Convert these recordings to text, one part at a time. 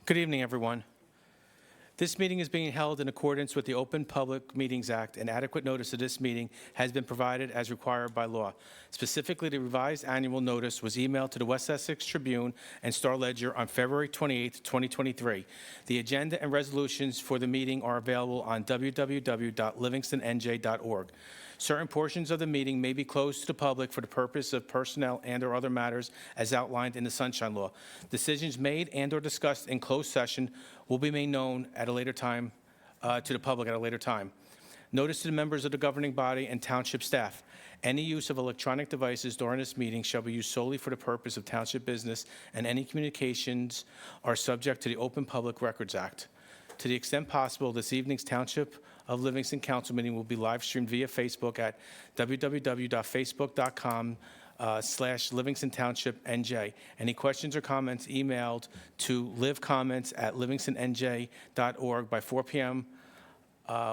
Good evening, everyone. This meeting is being held in accordance with the Open Public Meetings Act, and adequate notice of this meeting has been provided as required by law. Specifically, the revised annual notice was emailed to the West Essex Tribune and Star Ledger on February 28, 2023. The agenda and resolutions for the meeting are available on www.livingstonnj.org. Certain portions of the meeting may be closed to the public for the purpose of personnel and/or other matters as outlined in the Sunshine Law. Decisions made and/or discussed in closed session will be made known at a later time to the public at a later time. Notice to the members of the governing body and township staff. Any use of electronic devices during this meeting shall be used solely for the purpose of township business, and any communications are subject to the Open Public Records Act. To the extent possible, this evening's Township of Livingston Council meeting will be live streamed via Facebook at www.facebook.com/Livingston Township NJ. Any questions or comments emailed to livecomments@livingstonNJ.org by 4 p.m.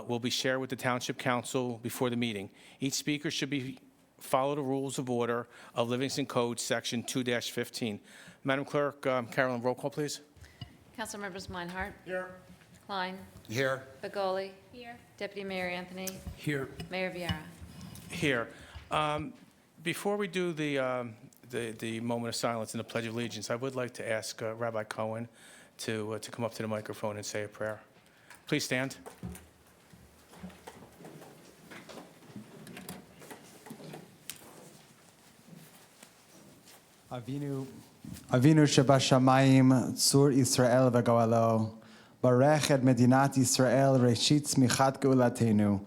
Will be shared with the Township Council before the meeting. Each speaker should follow the rules of order of Livingston Code Section 2-15. Madam Clerk, Carolyn, roll call, please. Council members Meinhardt. Here. Klein. Here. Begoli. Here. Deputy Mayor Anthony. Here. Mayor Vieira. Here. Before we do the moment of silence and the Pledge of Allegiance, I would like to ask Rabbi Cohen to come up to the microphone and say a prayer. Please stand. Avinu Shebashamayim, Tzur Yisrael v'Goalo, Barech et Medinat Yisrael, Reshit Tzmichat Geulatenu,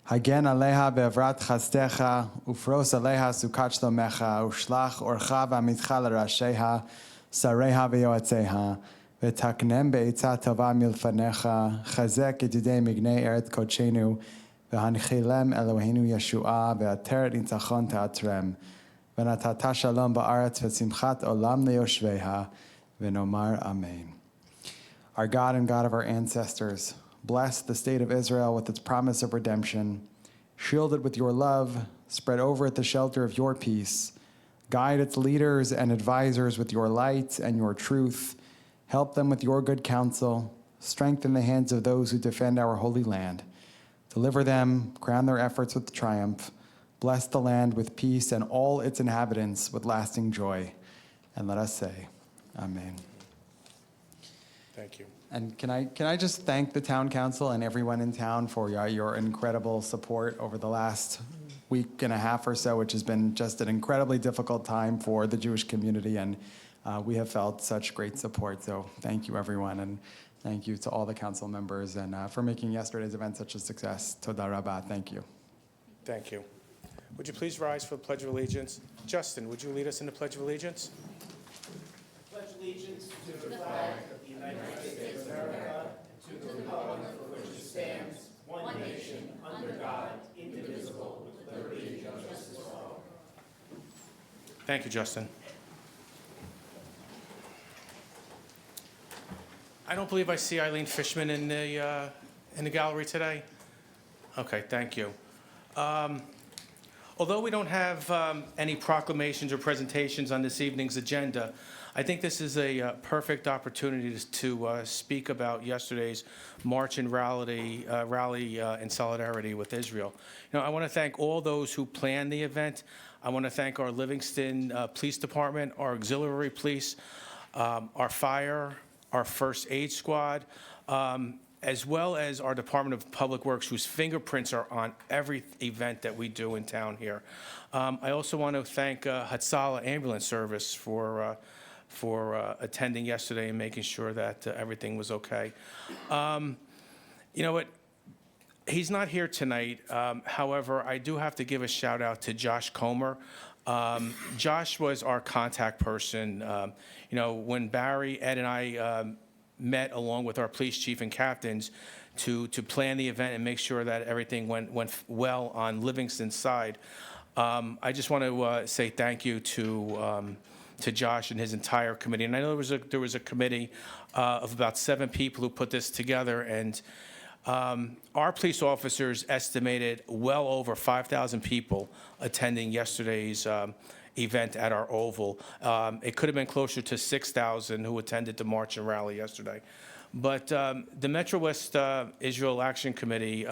Hagen Aleha be'avrat chasdecha, Ufros Aleha sukat shlomecha, Ushlach orcha v'amitcha l'rasheha, Sareha v'yoatzeha, V'taknem be'etzah tova milfanecha, Chazek yedidei mignei eret kodshenu, V'hanchilem Eloheinu Yeshua, V'ater nitzachon ta'atrem, V'natata shalom ba'aretz v'simchat olam leyoshveha, v'nomar amen. Our God and God of our ancestors, bless the state of Israel with its promise of redemption. Shield it with your love, spread over it the shelter of your peace. Guide its leaders and advisors with your light and your truth. Help them with your good counsel. Strengthen the hands of those who defend our holy land. Deliver them, crown their efforts with triumph. Bless the land with peace and all its inhabitants with lasting joy. And let us say, Amen. Thank you. And can I just thank the town council and everyone in town for your incredible support over the last week and a half or so, which has been just an incredibly difficult time for the Jewish community, and we have felt such great support. So thank you, everyone, and thank you to all the council members and for making yesterday's event such a success. Toda rabah. Thank you. Thank you. Would you please rise for the Pledge of Allegiance? Justin, would you lead us in the Pledge of Allegiance? Pledge allegiance to the flag of the United States of America, to the republic for which it stands, one nation, under God, indivisible, with liberty and justice for all. Thank you, Justin. I don't believe I see Eileen Fishman in the gallery today. Okay, thank you. Although we don't have any proclamations or presentations on this evening's agenda, I think this is a perfect opportunity to speak about yesterday's march and rally in solidarity with Israel. You know, I want to thank all those who planned the event. I want to thank our Livingston Police Department, our auxiliary police, our fire, our first aid squad, as well as our Department of Public Works, whose fingerprints are on every event that we do in town here. I also want to thank Hatzalah Ambulance Service for attending yesterday and making sure that everything was okay. You know what? He's not here tonight. However, I do have to give a shout out to Josh Comer. Josh was our contact person. You know, when Barry, Ed, and I met along with our police chief and captains to plan the event and make sure that everything went well on Livingston's side. I just want to say thank you to Josh and his entire committee. And I know there was a committee of about 7 people who put this together, and our police officers estimated well over 5,000 people attending yesterday's event at our Oval. It could have been closer to 6,000 who attended the march and rally yesterday. But the Metro West Israel Action Committee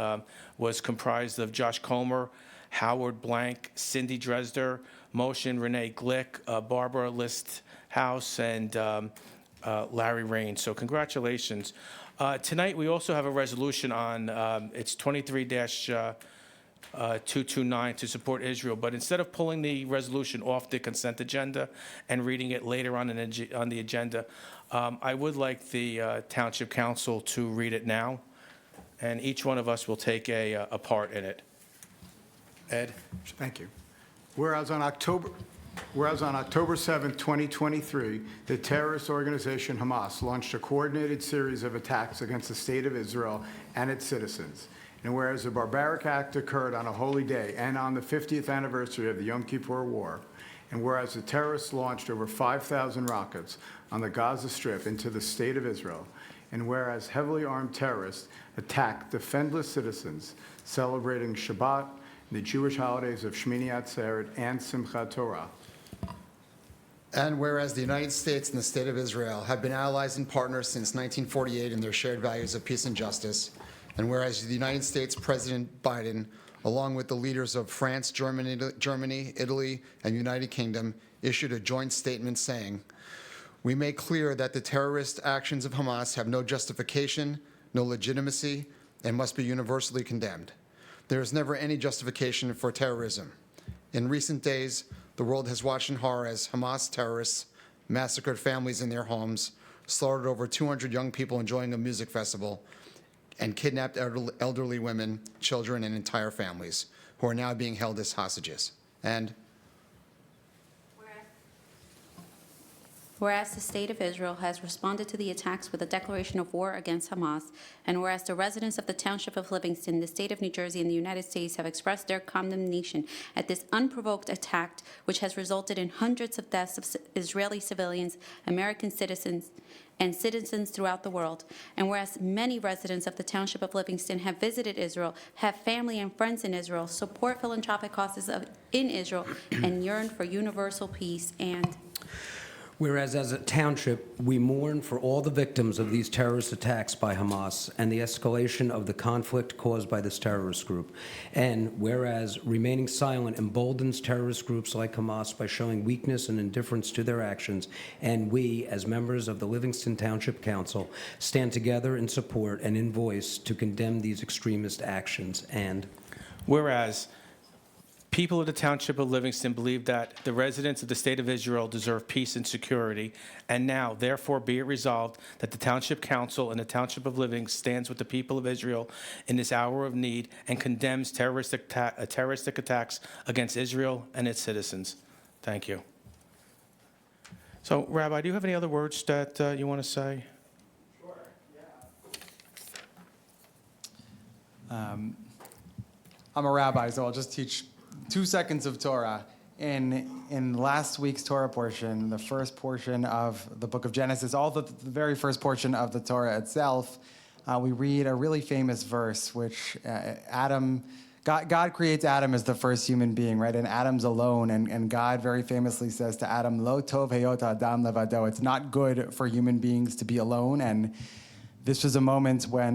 was comprised of Josh Comer, Howard Blank, Cindy Dresder, Moshe and Renee Glick, Barbara Listhouse, and Larry Rain. So congratulations. Tonight, we also have a resolution on, it's 23-229 to support Israel. But instead of pulling the resolution off the consent agenda and reading it later on on the agenda, I would like the Township Council to read it now, and each one of us will take a part in it. Ed? Thank you. Whereas on October 7, 2023, the terrorist organization Hamas launched a coordinated series of attacks against the State of Israel and its citizens. And whereas the barbaric act occurred on a holy day and on the 50th anniversary of the Yom Kippur War, and whereas the terrorists launched over 5,000 rockets on the Gaza Strip into the State of Israel, and whereas heavily armed terrorists attacked defenseless citizens celebrating Shabbat, the Jewish holidays of Shmini Atzeret and Simchat Torah. And whereas the United States and the State of Israel have been allies and partners since 1948 in their shared values of peace and justice, and whereas the United States President Biden, along with the leaders of France, Germany, Italy, and United Kingdom, issued a joint statement saying, "We make clear that the terrorist actions of Hamas have no justification, no legitimacy, and must be universally condemned. There is never any justification for terrorism. In recent days, the world has watched in horror as Hamas terrorists massacred families in their homes, slaughtered over 200 young people enjoying a music festival, and kidnapped elderly women, children, and entire families, who are now being held as hostages." And whereas the State of Israel has responded to the attacks with a declaration of war against Hamas, and whereas the residents of the Township of Livingston, the State of New Jersey, and the United States have expressed their condemnation at this unprovoked attack, which has resulted in hundreds of deaths of Israeli civilians, American citizens, and citizens throughout the world, and whereas many residents of the Township of Livingston have visited Israel, have family and friends in Israel, support philanthropic causes in Israel, and yearn for universal peace, and whereas as a township, we mourn for all the victims of these terrorist attacks by Hamas and the escalation of the conflict caused by this terrorist group. And whereas remaining silent emboldens terrorist groups like Hamas by showing weakness and indifference to their actions, and we, as members of the Livingston Township Council, stand together in support and in voice to condemn these extremist actions. And whereas people of the Township of Livingston believe that the residents of the State of Israel deserve peace and security, and now, therefore, be it resolved that the Township Council and the Township of Livingston stands with the people of Israel in this hour of need and condemns terroristic attacks against Israel and its citizens. Thank you. So, Rabbi, do you have any other words that you want to say? Sure, yeah. I'm a rabbi, so I'll just teach 2 seconds of Torah. In last week's Torah portion, the first portion of the book of Genesis, the very first portion of the Torah itself, we read a really famous verse, which God creates Adam as the first human being, right? And Adam's alone, and God very famously says to Adam, "Lo tov heyot adam levado." It's not good for human beings to be alone, and this was a moment when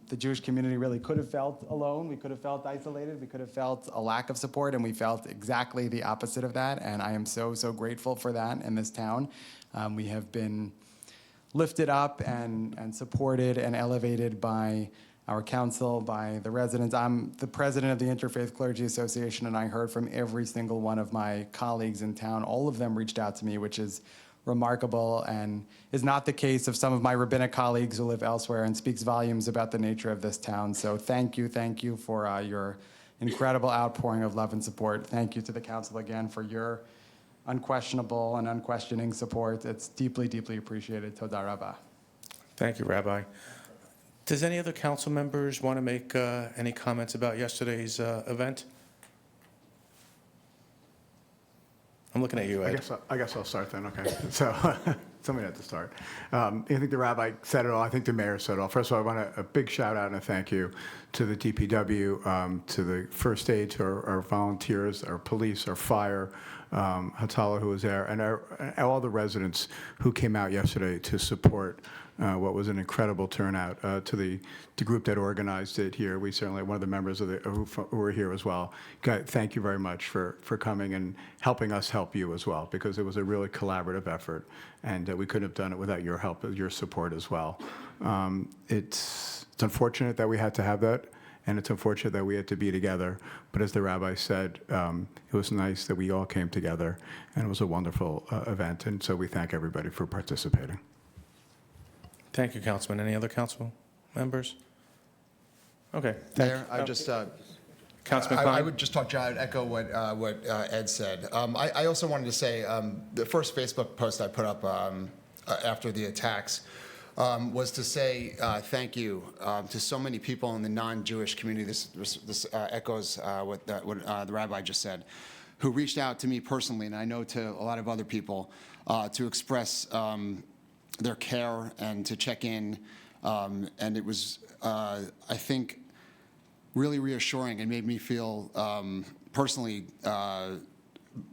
the Jewish community really could have felt alone. We could have felt isolated. We could have felt a lack of support, and we felt exactly the opposite of that. And I am so, so grateful for that in this town. We have been lifted up and supported and elevated by our council, by the residents. I'm the president of the Interfaith Clergy Association, and I heard from every single one of my colleagues in town. All of them reached out to me, which is remarkable and is not the case of some of my rabbinic colleagues who live elsewhere, and speaks volumes about the nature of this town. So thank you for your incredible outpouring of love and support. Thank you to the council again for your unquestionable and unquestioning support. It's deeply, deeply appreciated. Toda rabba. Thank you, Rabbi. Does any other council members want to make any comments about yesterday's event? I'm looking at you, Ed. I guess I'll start then, okay. So, somebody had to start. I think the rabbi said it all. I think the mayor said it all. First of all, I want a big shout out and a thank you to the DPW, to the first aid, to our volunteers, our police, our fire, Hatala, who was there, and all the residents who came out yesterday to support what was an incredible turnout, to the group that organized it here. We certainly, one of the members of who were here as well. Guys, thank you very much for coming and helping us help you as well, because it was a really collaborative effort, and we couldn't have done it without your help, your support as well. It's unfortunate that we had to have that, and it's unfortunate that we had to be together. But as the rabbi said, it was nice that we all came together, and it was a wonderful event. And so we thank everybody for participating. Thank you, Councilman. Any other council members? Okay. Mayor, I just, Councilman I Klein? would just talk, John, I'd echo what Ed said. I also wanted to say, the first Facebook post I put up after the attacks was to say thank you to so many people in the non-Jewish community. This echoes what the rabbi just said, who reached out to me personally, and I know to a lot of other people, to express their care and to check in. And it was, I think, really reassuring and made me feel personally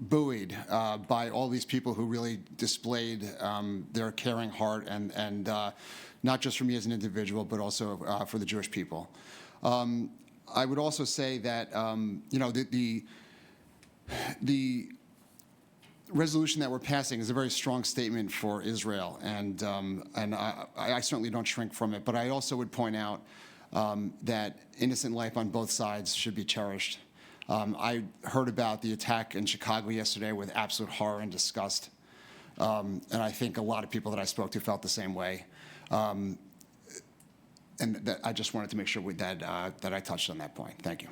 buoyed by all these people who really displayed their caring heart, and not just for me as an individual, but also for the Jewish people. I would also say that the resolution that we're passing is a very strong statement for Israel, and I certainly don't shrink from it. But I also would point out that innocent life on both sides should be cherished. I heard about the attack in Chicago yesterday with absolute horror and disgust, and I think a lot of people that I spoke to felt the same way. And that I just wanted to make sure that I touched on that point. Thank you.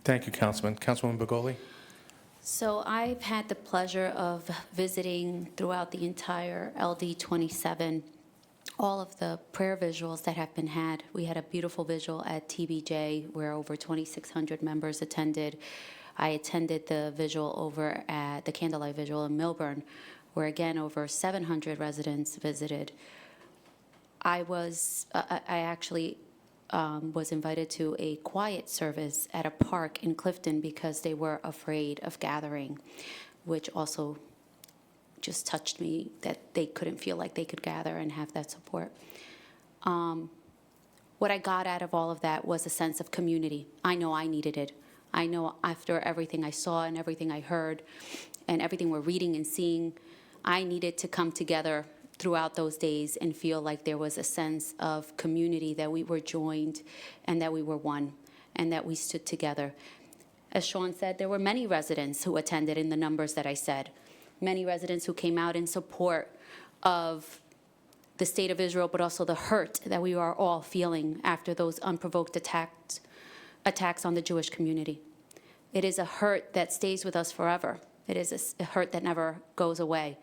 Thank you, Councilman. Councilwoman Begoli? So I've had the pleasure of visiting throughout the entire LD 27 all of the prayer visuals that have been had. We had a beautiful visual at TBJ where over 2,600 members attended. I attended the visual over at the Candlelight Visual in Milburn, where again over 700 residents visited. I actually was invited to a quiet service at a park in Clifton because they were afraid of gathering, which also just touched me that they couldn't feel like they could gather and have that support. What I got out of all of that was a sense of community. I know I needed it. I know after everything I saw and everything I heard and everything we're reading and seeing, I needed to come together throughout those days and feel like there was a sense of community, that we were joined and that we were one and that we stood together. As Sean said, there were many residents who attended in the numbers that I said, many residents who came out in support of the state of Israel, but also the hurt that we are all feeling after those unprovoked attacks on the Jewish community. It is a hurt that stays with us forever. It is a hurt that never goes away.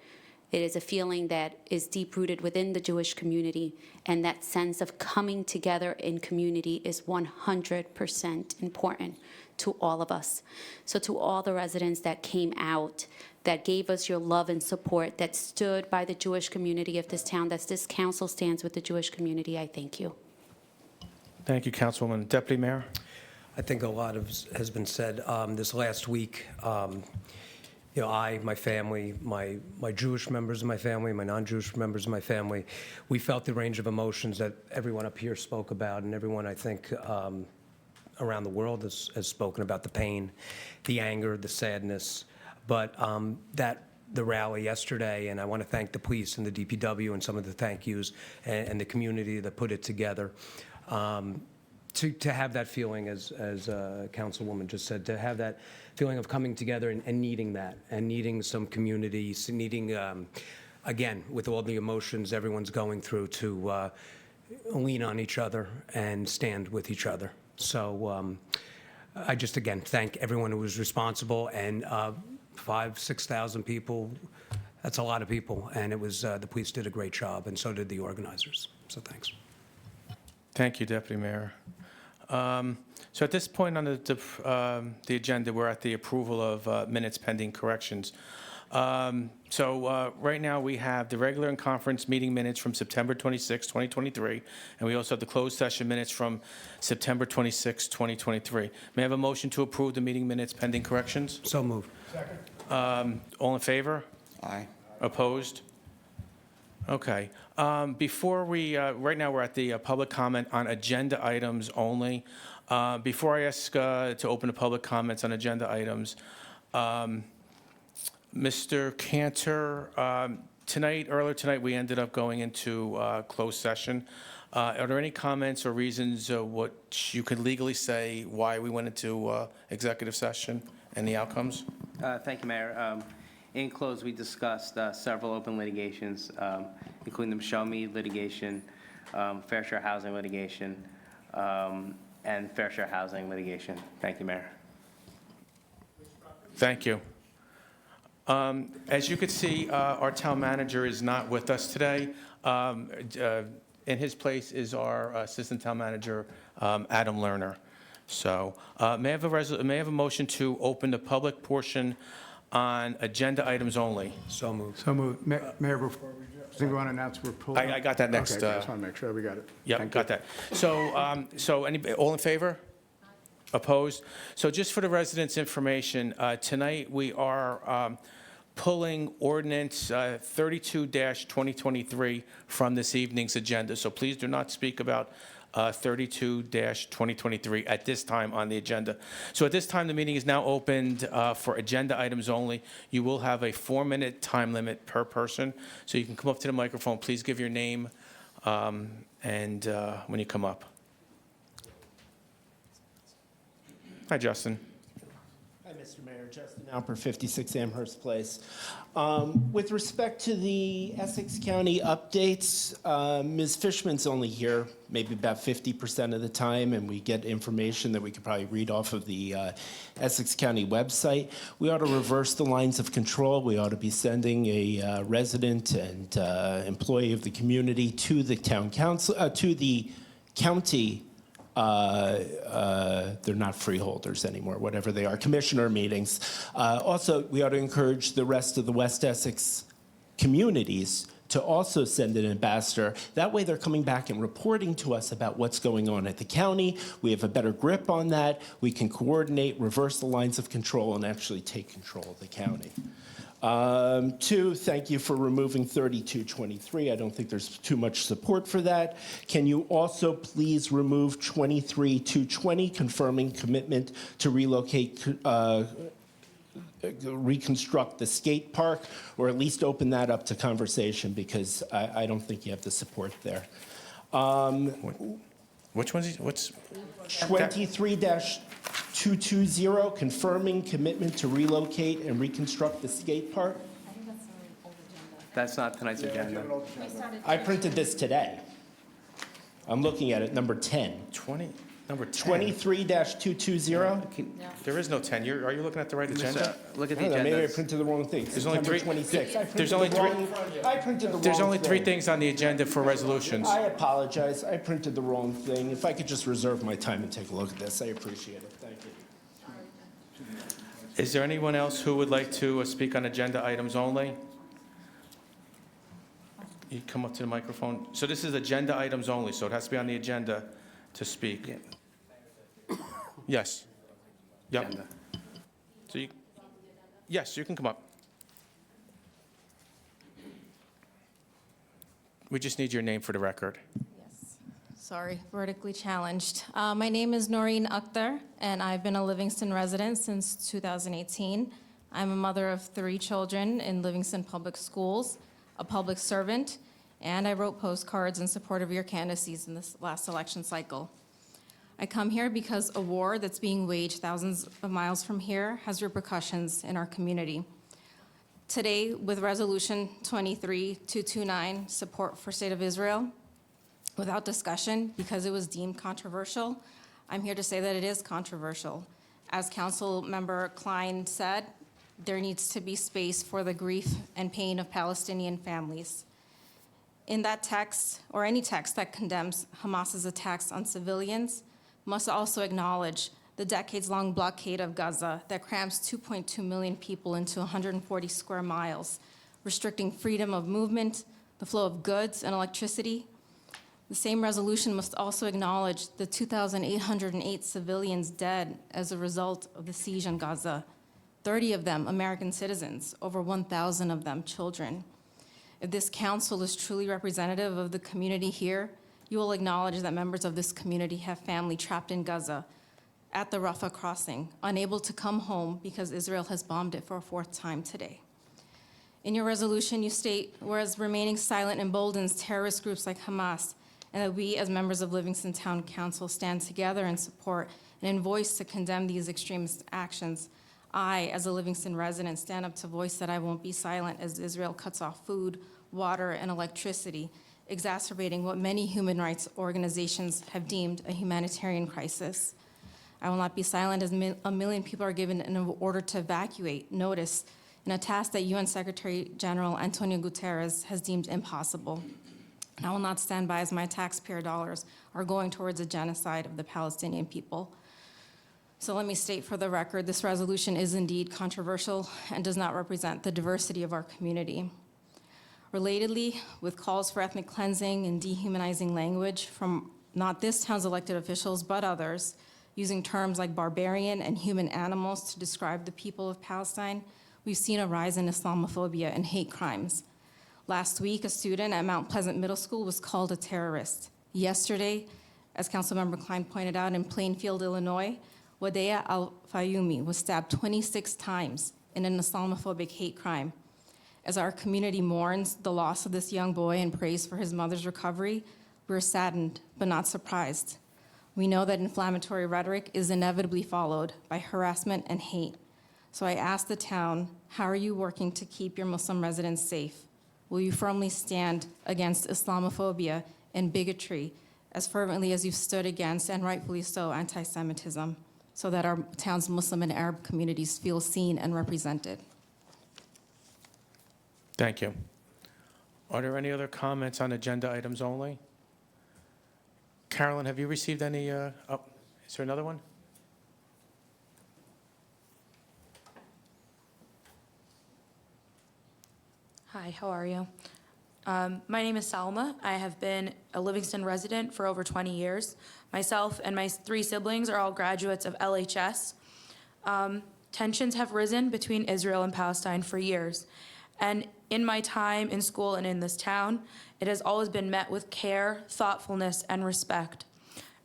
It is a feeling that is deep-rooted within the Jewish community, and that sense of coming together in community is 100% important to all of us. So to all the residents that came out, that gave us your love and support, that stood by the Jewish community of this town, that this council stands with the Jewish community, I thank you. Thank you, Councilwoman. Deputy Mayor? I think a lot has been said. This last week, my family, my Jewish members of my family, my non-Jewish members of my family, we felt the range of emotions that everyone up here spoke about, and everyone, I think, around the world has spoken about: the pain, the anger, the sadness. But the rally yesterday, and I want to thank the police and the DPW and some of the thank yous and the community that put it together. To have that feeling, as Councilwoman just said, to have that feeling of coming together and needing that, and needing some community, needing, again, with all the emotions everyone's going through, to lean on each other and stand with each other. So I just, again, thank everyone who was responsible, and 5,000-6,000 people, that's a lot of people, and it was, the police did a great job, and so did the organizers. So thanks. Thank you, Deputy Mayor. So at this point on the agenda, we're at the approval of minutes pending corrections. Right now, we have the regular and conference meeting minutes from September 26, 2023, and we also have the closed session minutes from September 26, 2023. May I have a motion to approve the meeting minutes pending corrections? So moved. All in favor? Aye. Opposed? Okay. Before we, right now, we're at the public comment on agenda items only. Before I ask to open the public comments on agenda items, Mr. Cantor, earlier tonight, we ended up going into closed session. Are there any comments or reasons what you could legally say why we went into executive session and the outcomes? Thank you, Mayor. In close, we discussed several open litigations, including the Michelle Mead litigation, fair share housing litigation, and fair share housing litigation. Thank you, Mayor. Thank you. As you can see, our town manager is not with us today. In his place is our assistant town manager, Adam Lerner. So may I have a motion to open the public portion on agenda items only? So moved. So moved. Mayor, before we go on, announce we're pulling. I got that next. Okay, I just want to make sure we got it. Yep, Thank got you. that. So all in favor? Opposed? So just for the residents' information, tonight we are pulling ordinance 32-2023 from this evening's agenda. So please do not speak about 32-2023 at this time on the agenda. So at this time, the meeting is now opened for agenda items only. You will have a 4-minute time limit per person. So you can come up to the microphone. Please give your name and when you come up. Hi, Justin. Hi, Mr. Mayor. Justin Alper, 56 Amherst Place. With respect to the Essex County updates, Ms. Fishman's only here maybe about 50% of the time, and we get information that we could probably read off of the Essex County website. We ought to reverse the lines of control. We ought to be sending a resident and employee of the community to the town council, to the county. They're not freeholders anymore, whatever they are, commissioner meetings. Also, we ought to encourage the rest of the West Essex communities to also send an ambassador. That way they're coming back and reporting to us about what's going on at the county. We have a better grip on that. We can coordinate, reverse the lines of control, and actually take control of the county. 2, thank you for removing 3223. I don't think there's too much support for that. Can you also please remove 23220, confirming commitment to relocate, reconstruct the skate park, or at least open that up to conversation, because I don't think you have the support there. Which one's, what's? 23-220, confirming commitment to relocate and reconstruct the skate park. That's not tonight's agenda. I printed this today. I'm looking at it, number 10. Number 10? 23-220? There is no 10. Are you looking at the right agenda? Look at I the don't know, maybe I agenda. printed the wrong thing. There's only September three- 26. there's only three- I printed the wrong There's only 3 thing. things on the agenda for resolutions. I apologize. I printed the wrong thing. If I could just reserve my time and take a look at this, I appreciate it. Thank you. Is there anyone else who would like to speak on agenda items only? You come up to the microphone. So this is agenda items only, so it has to be on the agenda to speak. Yes. Yep. Agenda. So yes, you can come up. We just need your name for the record. Yes. Sorry, vertically challenged. My name is Noreen Akhtar, and I've been a Livingston resident since 2018. I'm a mother of 3 children in Livingston Public Schools, a public servant, and I wrote postcards in support of your candidacies in this last election cycle. I come here because a war that's being waged thousands of miles from here has repercussions in our community. Today, with Resolution 23229, support for State of Israel, without discussion, because it was deemed controversial, I'm here to say that it is controversial. As Council Member Klein said, there needs to be space for the grief and pain of Palestinian families. In that text, or any text that condemns Hamas's attacks on civilians, must also acknowledge the decades-long blockade of Gaza that crams 2.2 million people into 140 square miles, restricting freedom of movement, the flow of goods and electricity. The same resolution must also acknowledge the 2,808 civilians dead as a result of the siege in Gaza, 30 of them American citizens, over 1,000 of them children. If this council is truly representative of the community here, you will acknowledge that members of this community have family trapped in Gaza at the Rafah crossing, unable to come home because Israel has bombed it for a fourth time today. In your resolution, you state, whereas remaining silent emboldens terrorist groups like Hamas, and that we, as members of Livingston Town Council, stand together in support and in voice to condemn these extremist actions. I, as a Livingston resident, stand up to voice that I won't be silent as Israel cuts off food, water, and electricity, exacerbating what many human rights organizations have deemed a humanitarian crisis. I will not be silent as a million people are given an order to evacuate notice in a task that UN Secretary General Antonio Guterres has deemed impossible. And I will not stand by as my taxpayer dollars are going towards a genocide of the Palestinian people. So let me state for the record, this resolution is indeed controversial and does not represent the diversity of our community. Relatedly, with calls for ethnic cleansing and dehumanizing language from not this town's elected officials, but others, using terms like barbarian and human animals to describe the people of Palestine, we've seen a rise in Islamophobia and hate crimes. Last week, a student at Mount Pleasant Middle School was called a terrorist. Yesterday, as Councilmember Klein pointed out, in Plainfield, Illinois, Wadea Al-Fayumi was stabbed 26 times in an Islamophobic hate crime. As our community mourns the loss of this young boy and prays for his mother's recovery, we're saddened but not surprised. We know that inflammatory rhetoric is inevitably followed by harassment and hate. So I ask the town, how are you working to keep your Muslim residents safe? Will you firmly stand against Islamophobia and bigotry as fervently as you've stood against, and rightfully so, anti-Semitism, so that our town's Muslim and Arab communities feel seen and represented? Thank you. Are there any other comments on agenda items only? Carolyn, have you received any, is there another one? Hi, how are you? My name is Salma. I have been a Livingston resident for over 20 years. Myself and my 3 siblings are all graduates of LHS. Tensions have risen between Israel and Palestine for years. And in my time in school and in this town, it has always been met with care, thoughtfulness, and respect.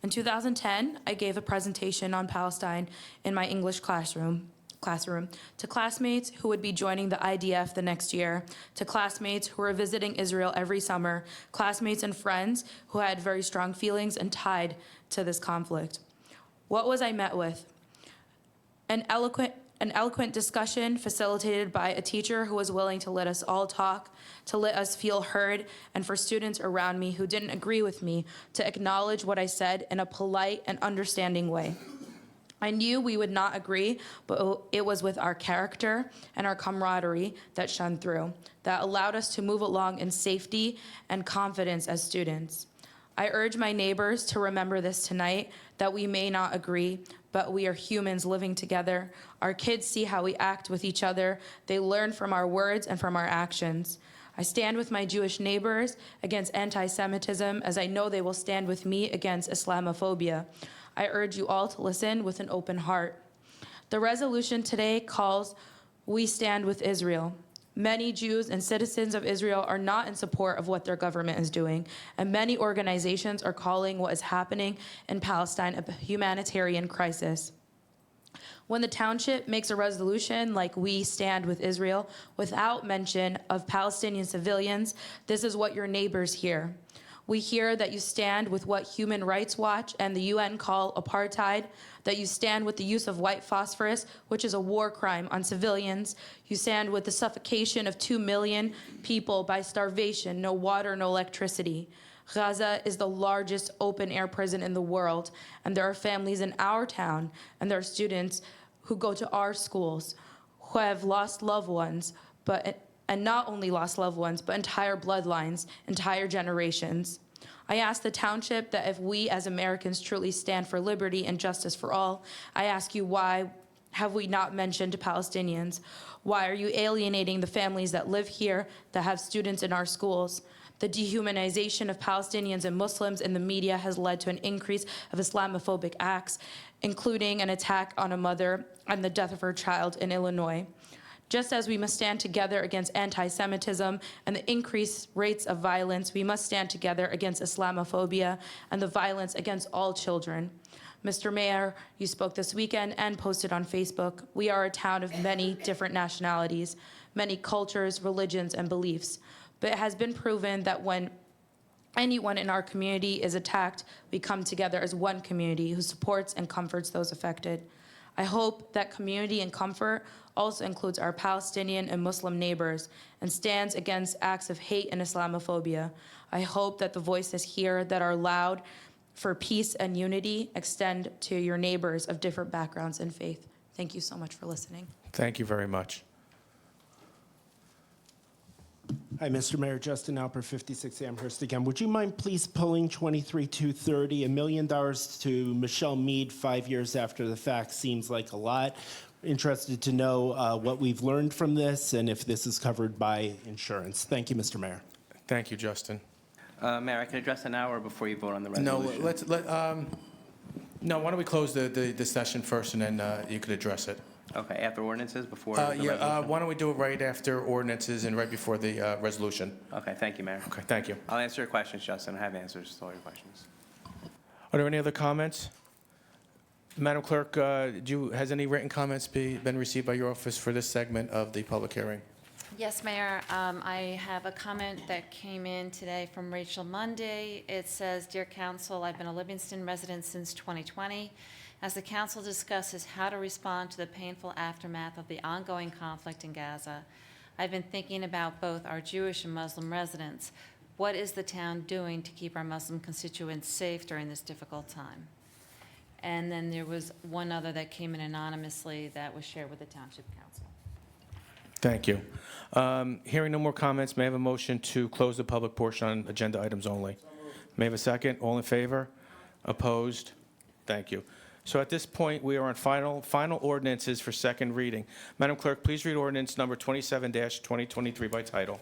In 2010, I gave a presentation on Palestine in my English classroom to classmates who would be joining the IDF the next year, to classmates who were visiting Israel every summer, classmates and friends who had very strong feelings and tied to this conflict. What was I met with? An eloquent discussion facilitated by a teacher who was willing to let us all talk, to let us feel heard, and for students around me who didn't agree with me to acknowledge what I said in a polite and understanding way. I knew we would not agree, but it was with our character and our camaraderie that shone through, that allowed us to move along in safety and confidence as students. I urge my neighbors to remember this tonight, that we may not agree, but we are humans living together. Our kids see how we act with each other. They learn from our words and from our actions. I stand with my Jewish neighbors against anti-Semitism, as I know they will stand with me against Islamophobia. I urge you all to listen with an open heart. The resolution today calls, "We stand with Israel." Many Jews and citizens of Israel are not in support of what their government is doing, and many organizations are calling what is happening in Palestine a humanitarian crisis. When the township makes a resolution like "We stand with Israel" without mention of Palestinian civilians, this is what your neighbors hear. We hear that you stand with what Human Rights Watch and the UN call apartheid, that you stand with the use of white phosphorus, which is a war crime on civilians. You stand with the suffocation of 2 million people by starvation, no water, no electricity. Gaza is the largest open-air prison in the world, and there are families in our town, and there are students who go to our schools who have lost loved ones, and not only lost loved ones, but entire bloodlines, entire generations. I ask the township that if we as Americans truly stand for liberty and justice for all, I ask you, why have we not mentioned Palestinians? Why are you alienating the families that live here, that have students in our schools? The dehumanization of Palestinians and Muslims in the media has led to an increase of Islamophobic acts, including an attack on a mother and the death of her child in Illinois. Just as we must stand together against anti-Semitism and the increased rates of violence, we must stand together against Islamophobia and the violence against all children. Mr. Mayor, you spoke this weekend and posted on Facebook. We are a town of many different nationalities, many cultures, religions, and beliefs. But it has been proven that when anyone in our community is attacked, we come together as one community who supports and comforts those affected. I hope that community and comfort also includes our Palestinian and Muslim neighbors and stands against acts of hate and Islamophobia. I hope that the voices here that are loud for peace and unity extend to your neighbors of different backgrounds and faith. Thank you so much for listening. Thank you very much. Hi, Mr. Mayor, Justin Alper, 56 Amherst again. Would you mind please pulling 23-230, $1 million to Michelle Mead 5 years after the fact seems like a lot. Interested to know what we've learned from this and if this is covered by insurance. Thank you, Mr. Mayor. Thank you, Justin. Mayor, I can address an hour before you vote on the No, resolution. no, why don't we close the session first, and then you could address it. Okay, after ordinances, before the Yeah, resolution? why don't we do it right after ordinances and right before the resolution? Okay, thank you, Mayor. Okay, thank you. I'll answer your questions, Justin. I have answers to all your questions. Are there any other comments? Madam Clerk, has any written comments been received by your office for this segment of the public hearing? Yes, Mayor. I have a comment that came in today from Rachel Monday. It says, "Dear Council, I've been a Livingston resident since 2020. As the council discusses how to respond to the painful aftermath of the ongoing conflict in Gaza, I've been thinking about both our Jewish and Muslim residents. What is the town doing to keep our Muslim constituents safe during this difficult time?" And then there was one other that came in anonymously that was shared with the Township Council. Thank you. Hearing no more comments, may I have a motion to close the public portion on agenda items only? May I have a second? All in favor? Opposed? Thank you. So at this point, we are on final ordinances for second reading. Madam Clerk, please read ordinance number 27-2023 by title.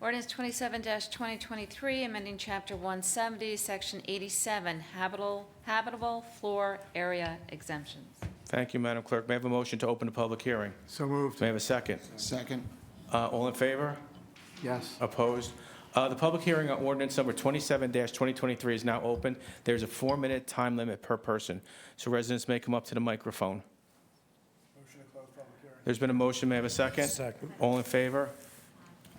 Ordinance 27-2023, amending Chapter 170, Section 87, habitable floor area exemptions. Thank you, Madam Clerk. May I have a motion to open the public hearing? So moved. May I have a second? Second. All in favor? Yes. Opposed? The public hearing on ordinance number 27-2023 is now open. There's a 4-minute time limit per person, so residents may come up to the microphone. Motion to close public hearing. There's been a motion. May I have a second? Second. All in favor?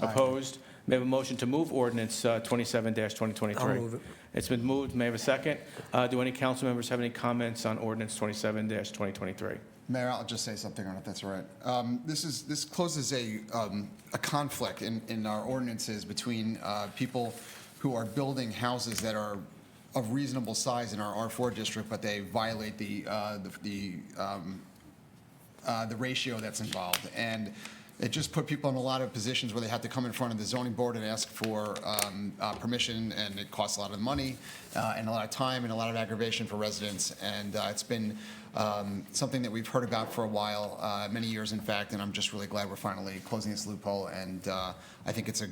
Opposed? May I have a motion to move ordinance 27-2023? I'll move it. It's been moved. May I have a second? Do any council members have any comments on ordinance 27-2023? Mayor, I'll just say something on it, that's all right. This closes a conflict in our ordinances between people who are building houses that are of reasonable size in our R4 district, but they violate the ratio that's involved. And it just put people in a lot of positions where they have to come in front of the zoning board and ask for permission, and it costs a lot of money and a lot of time and a lot of aggravation for residents. And it's been something that we've heard about for a while, many years in fact, and I'm just really glad we're finally closing this loophole. And I think it's a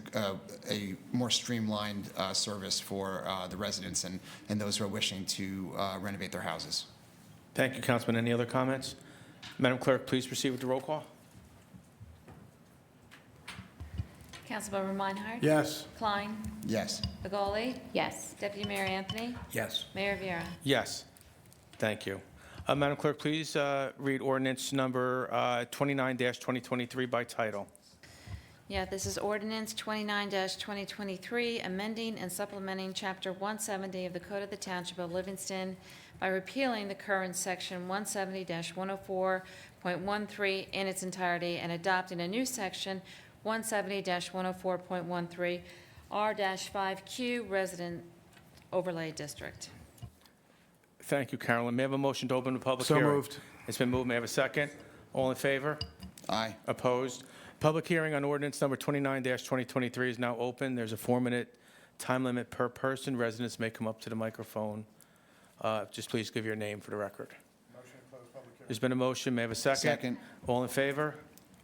more streamlined service for the residents and those who are wishing to renovate their houses. Thank you, Councilman. Any other comments? Madam Clerk, please proceed with the roll call. Councilmember Meinhardt? Yes. Klein? Yes. Begoli? Yes. Deputy Mayor Anthony? Yes. Mayor Viera? Yes. Thank you. Madam Clerk, please read ordinance number 29-2023 by title. Yeah, this is ordinance 29-2023, amending and supplementing Chapter 170 of the Code of the Township of Livingston by repealing the current Section 170-104.13 in its entirety and adopting a new Section 170-104.13 R-5Q Resident Overlay District. Thank you, Carolyn. May I have a motion to open the public So hearing? moved. It's been moved. May I have a second? All in favor? time limit per person. Residents may come up to the microphone. Just please give your name for the record. There's been a motion. May I have a second? Second. All in favor?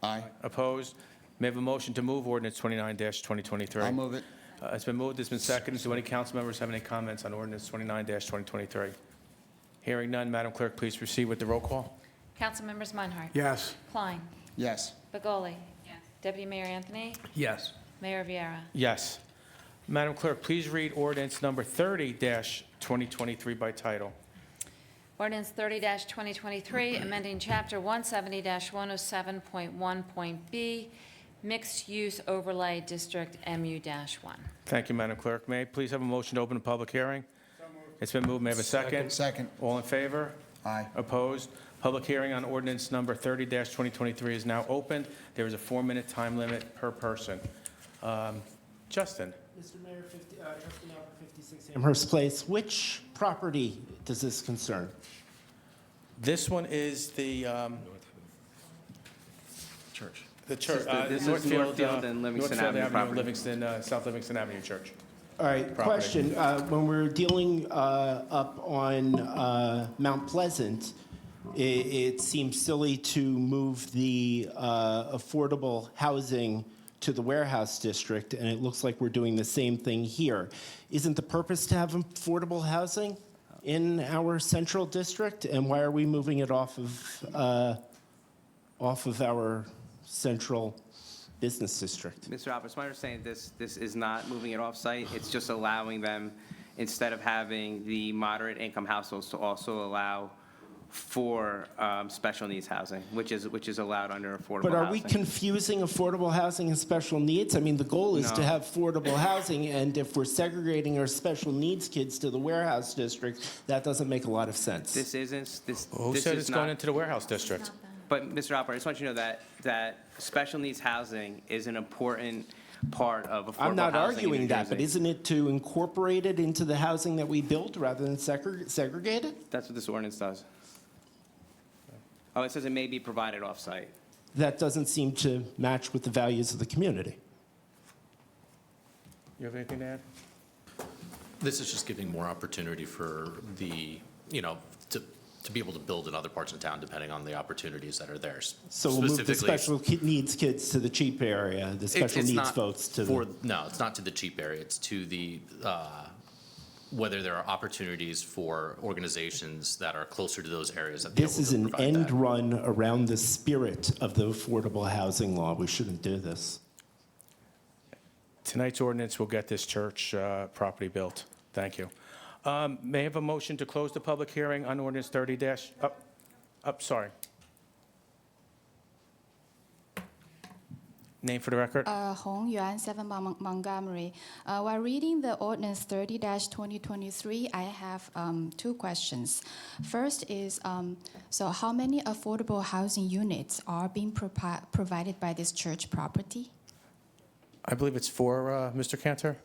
Aye. Opposed? May I have a motion to move ordinance 29-2023? I'll move it. It's been moved, it's been seconded. Do any council members have any comments on ordinance 29-2023? Hearing none, Madam Clerk, please proceed with the roll call. Councilmembers Meinhardt. Yes. Klein. Yes. Begoli. Deputy Mayor Anthony. Yes. Mayor Viera. Yes. Madam Clerk, please read ordinance number 30-2023 by title. Ordinance 30-2023, amending Chapter 170-107.1.b, Mixed-Use Overlay District MU-1. Thank you, Madam Clerk. May I please have a motion to open a public hearing? It's been moved. May I have a second? Second. All in favor? Aye. Opposed? Public hearing on ordinance number 30-2023 is now opened. There is a 4-minute time limit per person. Justin? Mr. Mayor, Trustee Albert, 56 Amherst Place. Which property does this concern? This one is the Church. church. This is Northfield and Livingston Avenue property. Livingston, South Livingston Avenue Church. All right, Property. question. When we're dealing up on Mount Pleasant, it seems silly to move the affordable housing to the warehouse district, and it looks like we're doing the same thing here. Isn't the purpose to have affordable housing in our central district? And why are we moving it off of our central business district? Mr. Alpert, it's my understanding this is not moving it off-site. It's just allowing them, instead of having the moderate income households, to also allow for special needs housing, which is allowed under affordable housing. But are we confusing affordable housing and special needs? I mean, the goal is to No. have affordable housing, and if we're segregating our special needs kids to the warehouse district, that doesn't make a lot of sense. This isn't, this Who this said is it's not- going into the warehouse district? But, Mr. Alpert, I just want you to know that special needs housing is an important part of affordable housing I'm not in arguing New that, but Jersey. isn't it to incorporate it into the housing that we build rather than segregate it? That's what this ordinance does. Oh, it says it may be provided off-site. That doesn't seem to match with the values of the community. You have anything to add? This is just giving more opportunity for the, to be able to build in other parts of town depending on the opportunities that are there. So we'll move the Specifically, special needs kids to the cheap area, the special it's needs not folks to for, the... no, it's not to the cheap area. It's to the, whether there are opportunities for organizations that are closer to those areas that be This able is to an provide end that. run around the spirit of the affordable housing law. We shouldn't do this. Tonight's ordinance will get this church property built. Thank you. May I have a motion to close the public hearing on ordinance 30 sorry. Name for the record? Hong Yuan, 7 Montgomery. While reading the ordinance 30-2023, I have 2 questions. First is, so how many affordable housing units are being provided by this church property? I believe it's 4, Mr. Cantor?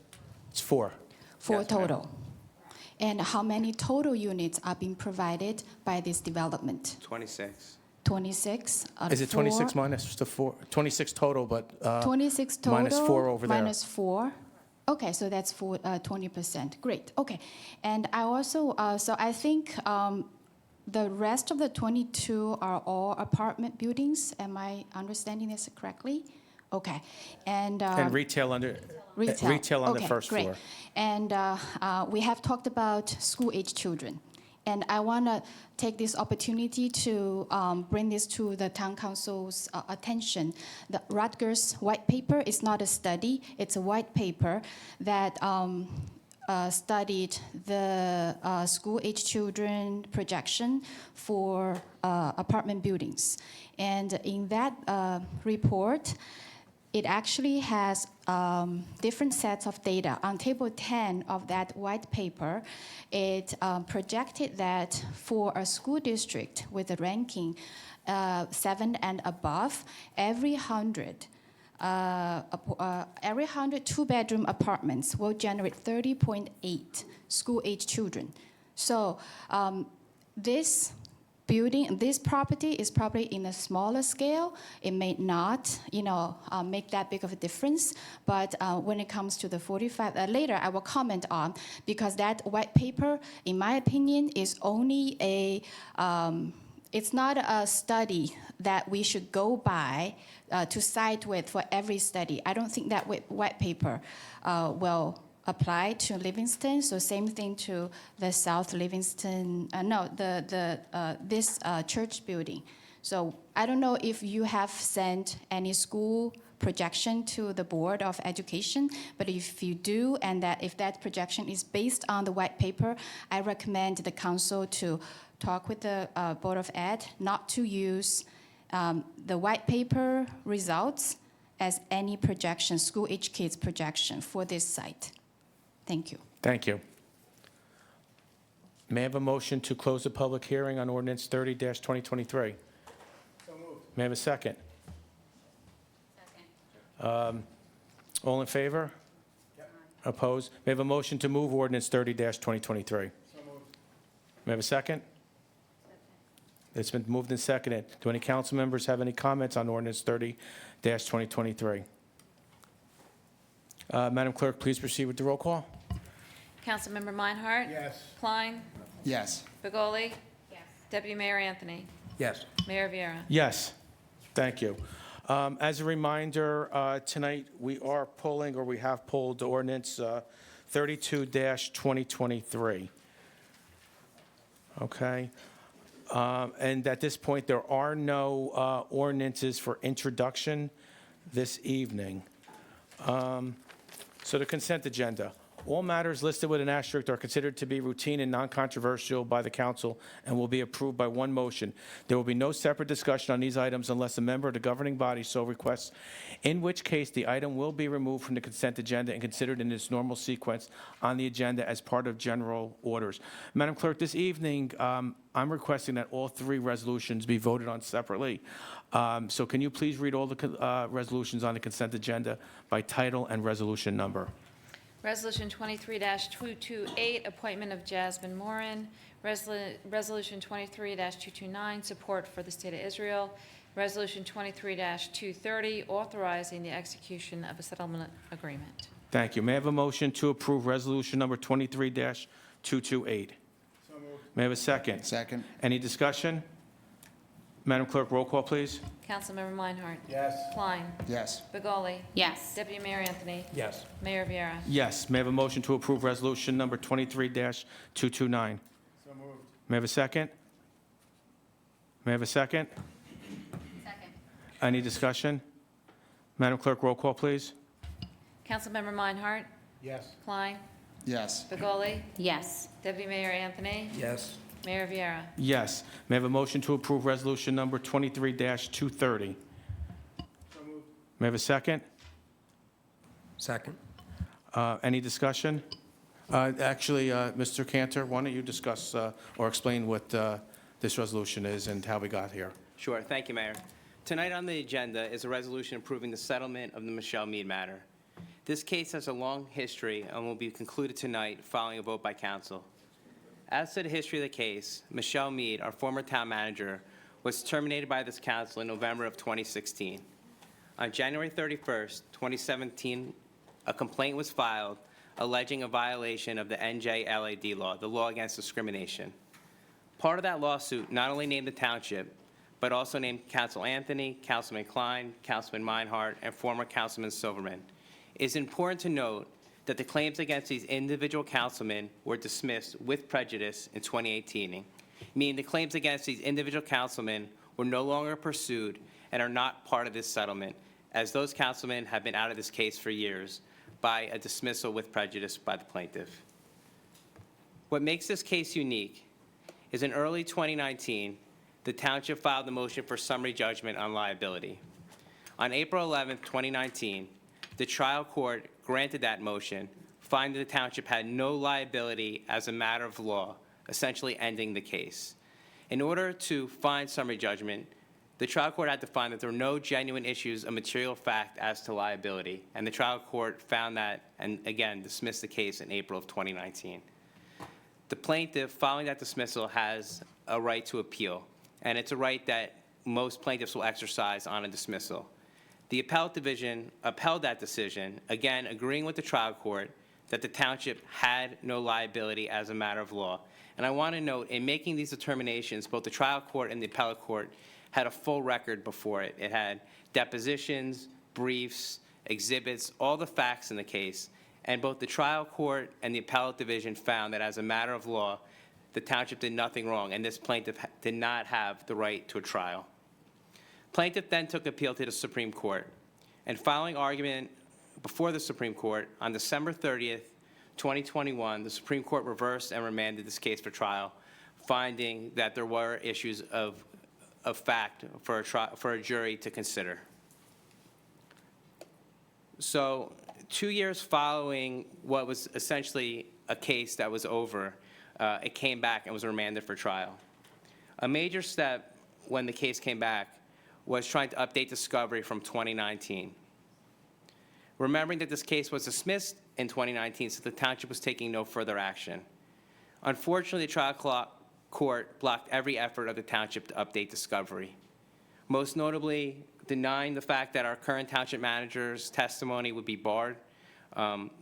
It's 4. 4 Yes, ma'am. total. And how many total units are being provided by this development? 26. 26 out of Is it 26 4? minus the 4? 26 total, but 26 total. minus 4 over there. Minus 4. Okay, so that's 20%. Great. Okay, and I also so I think the rest of the 22 are all apartment buildings. Am I understanding this correctly? Okay, and retail under retail. on the Okay, first great. floor. And we have talked about school-age children. And I want to take this opportunity to bring this to the town council's attention. The Rutgers white paper is not a study, it's a white paper that studied the school-age children projection for apartment buildings. And in that report, it actually has different sets of data. On table 10 of that white paper, it projected that for a school district with a ranking 7 and above, every 100 two-bedroom apartments will generate 30.8 school-age children. So this building, this property is probably in a smaller scale. It may not, make that big of a difference. But when it comes to the 45, later I will comment on, because that white paper, in my opinion, is only it's not a study that we should go by to side with for every study. I don't think that white paper will apply to Livingston. So same thing to the South Livingston, this church building. So I don't know if you have sent any school projection to the Board of Education, but if you do, and that if that projection is based on the white paper, I recommend the council to talk with the Board of Ed not to use the white paper results as any projection, school-age kids projection for this site. Thank you. Thank you. May I have a motion to close the public hearing on ordinance 30-2023? So moved. May I have a second? Second. All in favor? Yep. Opposed? May I have a motion to move ordinance 30-2023? So moved. May I have a second? It's been moved and seconded. Do any council members have any comments on ordinance 30-2023? Madam Clerk, please proceed with the roll call. Councilmember Meinhardt? Yes. Klein? Yes. Begoli? Yes. Deputy Mayor Anthony? Yes. Mayor Viera? Yes, thank you. As a reminder, tonight we are pulling, or we have pulled, ordinance 32-2023. Okay? And at this point, there are no ordinances for introduction this evening. So the consent agenda. All matters listed with an asterisk are considered to be routine and non-controversial by the council and will be approved by one motion. There will be no separate discussion on these items unless a member of the governing body so requests, in which case the item will be removed from the consent agenda and considered in its normal sequence on the agenda as part of general orders. Madam Clerk, this evening, I'm requesting that all three resolutions be voted on separately. So can you please read all the resolutions on the consent agenda by title and resolution number? Resolution 23-228, appointment of Jasmine Morin. Resolution 23-229, support for the State of Israel. Resolution 23-230, authorizing the execution of a settlement agreement. Thank you. May I have a motion to approve resolution number 23-228? So moved. May I have a second? Second. Any discussion? Madam Clerk, roll call, please. Councilmember Meinhardt? Yes. Klein? Yes. Begoli? Yes. Deputy Mayor Anthony? Yes. Mayor Viera? Yes. May I have a motion to approve resolution number 23-229? So moved. May I have a second? May I have a second? Second. Any discussion? Madam Clerk, roll call, please. Councilmember Meinhardt? Yes. Klein? Yes. Begoli? Yes. Deputy Mayor Anthony? Yes. Mayor Viera? Yes. May I have a motion to approve resolution number 23-230? So moved. May I have a second? Second. Any discussion? Actually, Mr. Cantor, why don't you discuss or explain what this resolution is and how we got here? Sure. Thank you, Mayor. Tonight on the agenda is a resolution approving the settlement of the Michelle Mead matter. This case has a long history and will be concluded tonight following a vote by council. As to the history of the case, Michelle Mead, our former town manager, was terminated by this council in November of 2016. On January 31st, 2017, a complaint was filed alleging a violation of the NJLAD law, the law against discrimination. Part of that lawsuit not only named the township, but also named Council Anthony, Councilman Klein, Councilman Meinhardt, and former Councilman Silverman. It's important to note that the claims against these individual councilmen were dismissed with prejudice in 2018, meaning the claims against these individual councilmen were no longer pursued and are not part of this settlement, as those councilmen have been out of this case for years by a dismissal with prejudice by the plaintiff. What makes this case unique is in early 2019, the township filed the motion for summary judgment on liability. On April 11, 2019, the trial court granted that motion, finding the township had no liability as a matter of law, essentially ending the case. In order to find summary judgment, the trial court had to find that there were no genuine issues of material fact as to liability, and the trial court found that and, again, dismissed the case in April of 2019. The plaintiff, following that dismissal, has a right to appeal and it's a right that most plaintiffs will exercise on a dismissal. The appellate division upheld that decision, again agreeing with the trial court that the township had no liability as a matter of law. And I want to note, in making these determinations, both the trial court and the appellate court had a full record before it. It had depositions, briefs, exhibits, all the facts in the case, and both the trial court and the appellate division found that as a matter of law, the township did nothing wrong, and this plaintiff did not have the right to a trial. Plaintiff then took appeal to the Supreme Court, and following argument before the Supreme Court, on December 30th, 2021, the Supreme Court reversed and remanded this case for trial, finding that there were issues of fact for a jury to consider. So 2 years following what was essentially a case that was over, it came back and was remanded for trial. A major step when the case came back was trying to update discovery from 2019. Remembering that this case was dismissed in 2019, so the township was taking no further action. Unfortunately, the trial court blocked every effort of the township to update discovery, most notably denying the fact that our current township manager's testimony would be barred.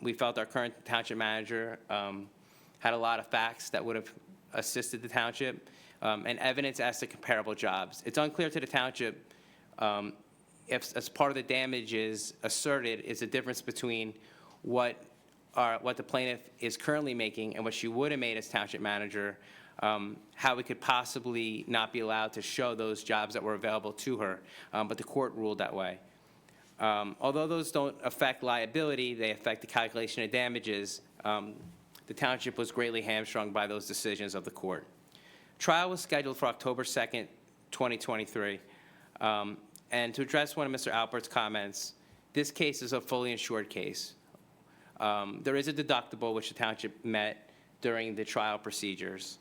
We felt our current township manager had a lot of facts that would have assisted the township and evidence as to comparable jobs. It's unclear to the township if, as part of the damages asserted, is the difference between what the plaintiff is currently making and what she would have made as township manager, how we could possibly not be allowed to show those jobs that were available to her, but the court ruled that way. Although those don't affect liability, they affect the calculation of damages. The township was greatly hamstrung by those decisions of the court. Trial was scheduled for October 2nd, 2023. And to address one of Mr. Alpert's comments, this case is a fully insured case. There is a deductible which the township met during the trial procedures.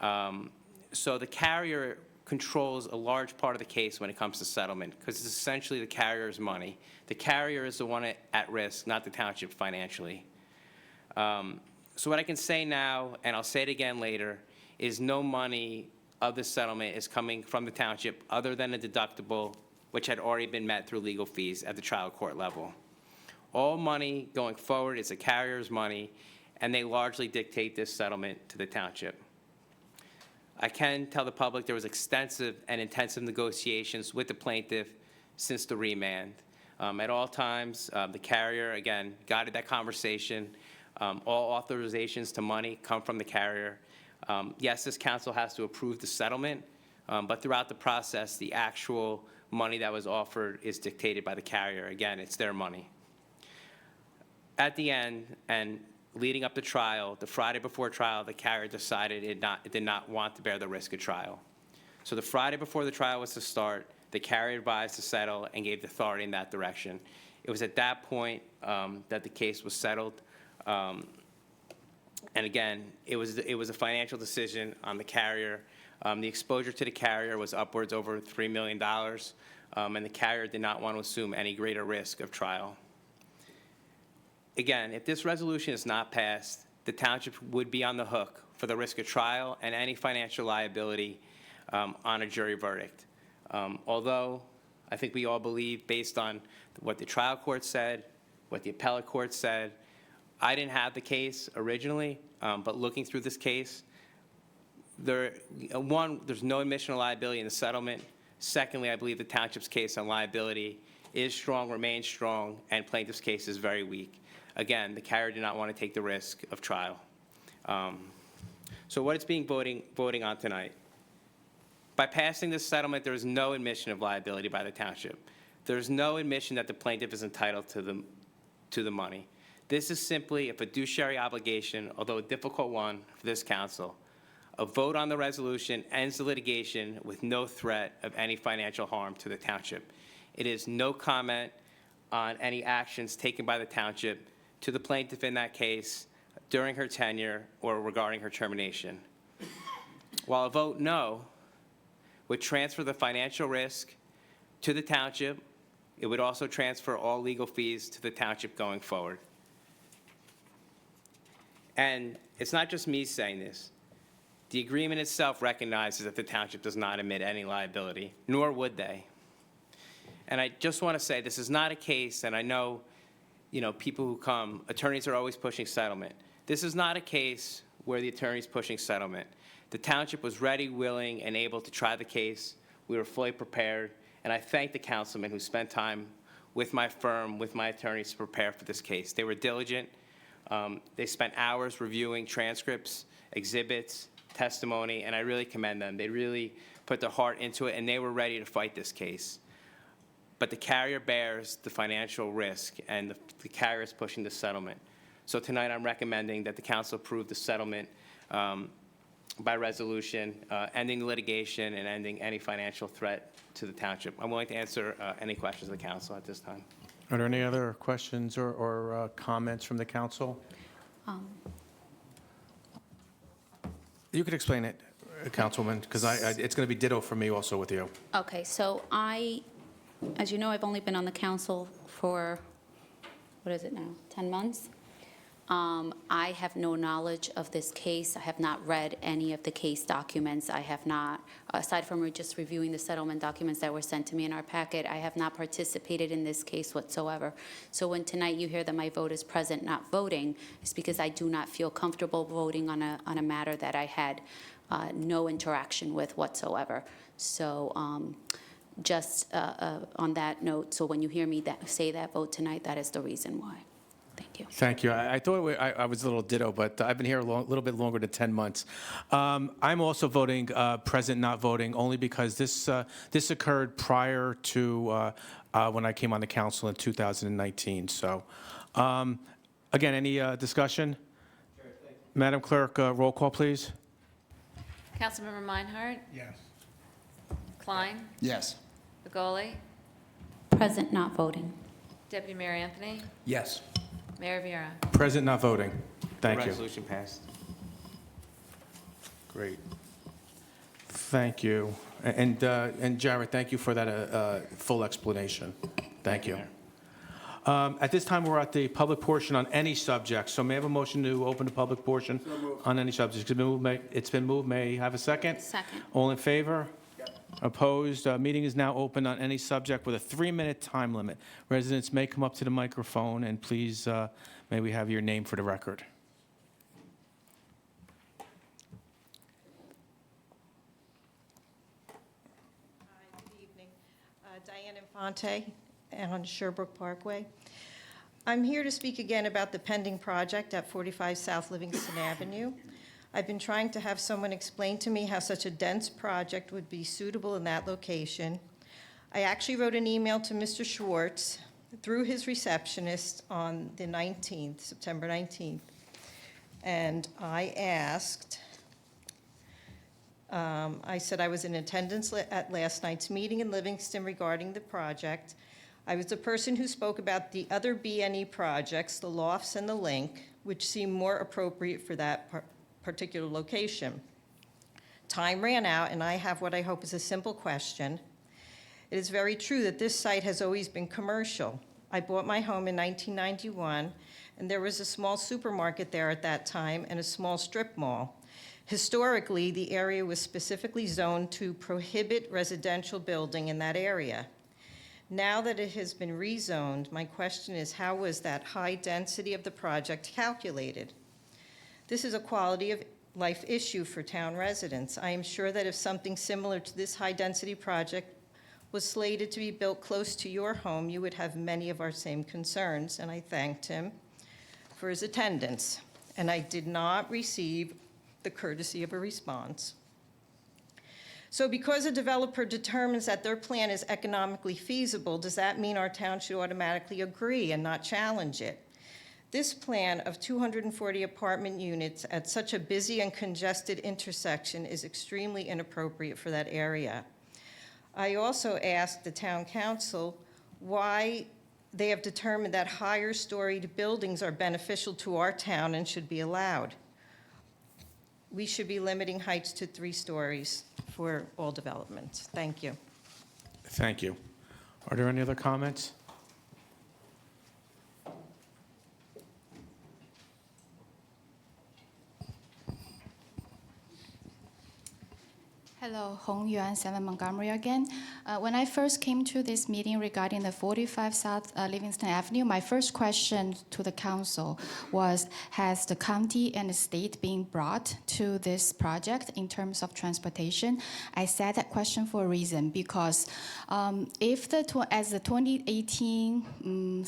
So the carrier controls a large part of the case when it comes to settlement, because it's essentially the carrier's money. The carrier is the one at risk, not the township financially. So what I can say now, and I'll say it again later, is no money of the settlement is coming from the township other than a deductible, which had already been met through legal fees at the trial court level. All money going forward is the carrier's money, and they largely dictate this settlement to the township. I can tell the public there was extensive and intensive negotiations with the plaintiff since the remand. At all times, the carrier, again, guided that conversation. All authorizations to money come from the carrier. Yes, this council has to approve the settlement, but throughout the process, the actual money that was offered is dictated by the carrier. Again, it's their money. At the end, and leading up to trial, the Friday before trial, the carrier decided it did not want to bear the risk of trial. So the Friday before the trial was to start, the carrier advised to settle and gave the authority in that direction. It was at that point that the case was settled. And again, it was a financial decision on the carrier. The exposure to the carrier was upwards over $3 million, and the carrier did not want to assume any greater risk of trial. Again, if this resolution is not passed, the township would be on the hook for the risk of trial and any financial liability on a jury verdict. Although I think we all believe, based on what the trial court said, what the appellate court said, I didn't have the case originally, but looking through this case, there's no admission of liability in the settlement. Secondly, I believe the township's case on liability is strong, remains strong, and plaintiff's case is very weak. Again, the carrier did not want to take the risk of trial. So what it's being voting on tonight. By passing this settlement, there is no admission of liability by the township. There's no admission that the plaintiff is entitled to the money. This is simply a fiduciary obligation, although a difficult one for this council. A vote on the resolution ends the litigation with no threat of any financial harm to the township. It is no comment on any actions taken by the township to the plaintiff in that case during her tenure or regarding her termination. While a vote no would transfer the financial risk to the township, it would also transfer all legal fees to the township going forward. And it's not just me saying this. The agreement itself recognizes that the township does not admit any liability, nor would they. And I just want to say, this is not a case, and I know, people who come, attorneys are always pushing settlement. This is not a case where the attorney's pushing settlement. The township was ready, willing, and able to try the case. We were fully prepared, and I thank the councilman who spent time with my firm, with my attorneys to prepare for this case. They were diligent. They spent hours reviewing transcripts, exhibits, testimony, and I really commend them. They really put their heart into it, and they were ready to fight this case. But the carrier bears the financial risk, and the carrier is pushing the settlement. So tonight, I'm recommending that the council approve the settlement by resolution, ending the litigation and ending any financial threat to the township. I'm willing to answer any questions of the council at this time. Are there any other questions or comments from the council? You could explain it, Councilwoman, because it's going to be ditto for me also with you. Okay, so as you know, I've only been on the council for, 10 months? I have no knowledge of this case. I have not read any of the case documents. I have not, aside from just reviewing the settlement documents that were sent to me in our packet, I have not participated in this case whatsoever. So when tonight you hear that my vote is present, not voting, it's because I do not feel comfortable voting on a matter that I had no interaction with whatsoever. So just on that note, so when you hear me say that vote tonight, that is the reason why. Thank you. Thank you. I thought I was a little ditto, but I've been here a little bit longer than 10 months. I'm also voting present, not voting, only because this occurred prior to when I came on the council in 2019. So, again, any discussion? Sure, thank you. Madam Clerk, roll call, please. Councilmember Meinhardt? Yes. Klein? Yes. Begoli? Present, not voting. Deputy Mayor Anthony? Yes. Mayor Viera? Present, not voting. Thank you. Resolution passed. Great. Thank you. And Jared, thank you for that full explanation. Thank you. At this time, we're at the public portion on any subject. So may I have a motion to open the public portion on any subject? It's been moved. May I have a second? Second. All in favor? Opposed? Meeting is now open on any subject with a 3-minute time limit. Residents may come up to the microphone, and please, may we have your name for the record? Hi, good evening. Diane Infante on Sherbrooke Parkway. I'm here to speak again about the pending project at 45 South Livingston Avenue. I've been trying to have someone explain to me how such a dense project would be suitable in that location. I actually wrote an email to Mr. Schwartz through his receptionist on the 19th, September 19th. And I asked, I said I was in attendance at last night's meeting in Livingston regarding the project. I was the person who spoke about the other BNE projects, the lofts and the link, which seem more appropriate for that particular location. Time ran out, and I have what I hope is a simple question. It is very true that this site has always been commercial. I bought my home in 1991, and there was a small supermarket there at that time and a small strip mall. Historically, the area was specifically zoned to prohibit residential building in that area. Now that it has been rezoned, my question is, how was that high density of the project calculated? This is a quality of life issue for town residents. I am sure that if something similar to this high-density project was slated to be built close to your home, you would have many of our same concerns, and I thanked him for his attendance. And I did not receive the courtesy of a response. So because a developer determines that their plan is economically feasible, does that mean our town should automatically agree and not challenge it? This plan of 240 apartment units at such a busy and congested intersection is extremely inappropriate for that area. I also asked the town council why they have determined that higher storied buildings are beneficial to our town and should be allowed. We should be limiting heights to 3 stories for all developments. Thank you. Thank you. Are there any other comments? Hello, Hong Yuan, 7 Montgomery again. When I first came to this meeting regarding the 45 South Livingston Avenue, my first question to the council was, has the county and the state been brought to this project in terms of transportation? I said that question for a reason, because as the 2018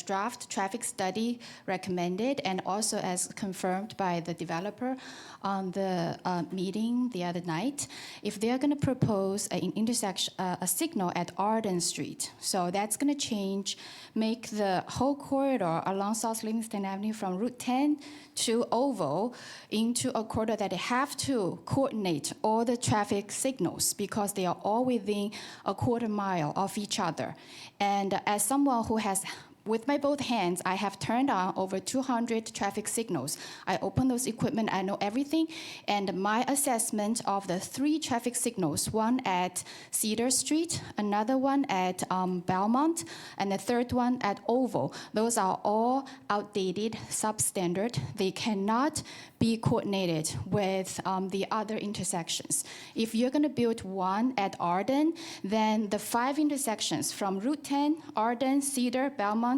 draft traffic study recommended, and also as confirmed by the developer on the meeting the other night, if they're going to propose an intersection, a signal at Arden Street, so that's going to make the whole corridor along South Livingston Avenue from Route 10 to Oval into a corridor that they have to coordinate all the traffic signals because they are all within a quarter mile of each other. And as someone who has with my both hands, I have turned on over 200 traffic signals. I open those equipment, I know everything, and my assessment of the 3 traffic signals, one at Cedar Street, another one at Belmont, and the third one at Oval, those are all outdated, substandard. They cannot be coordinated with the other intersections. If you're gonna build one at Arden, then the 5 intersections from Route 10, Arden, Cedar, Belmont,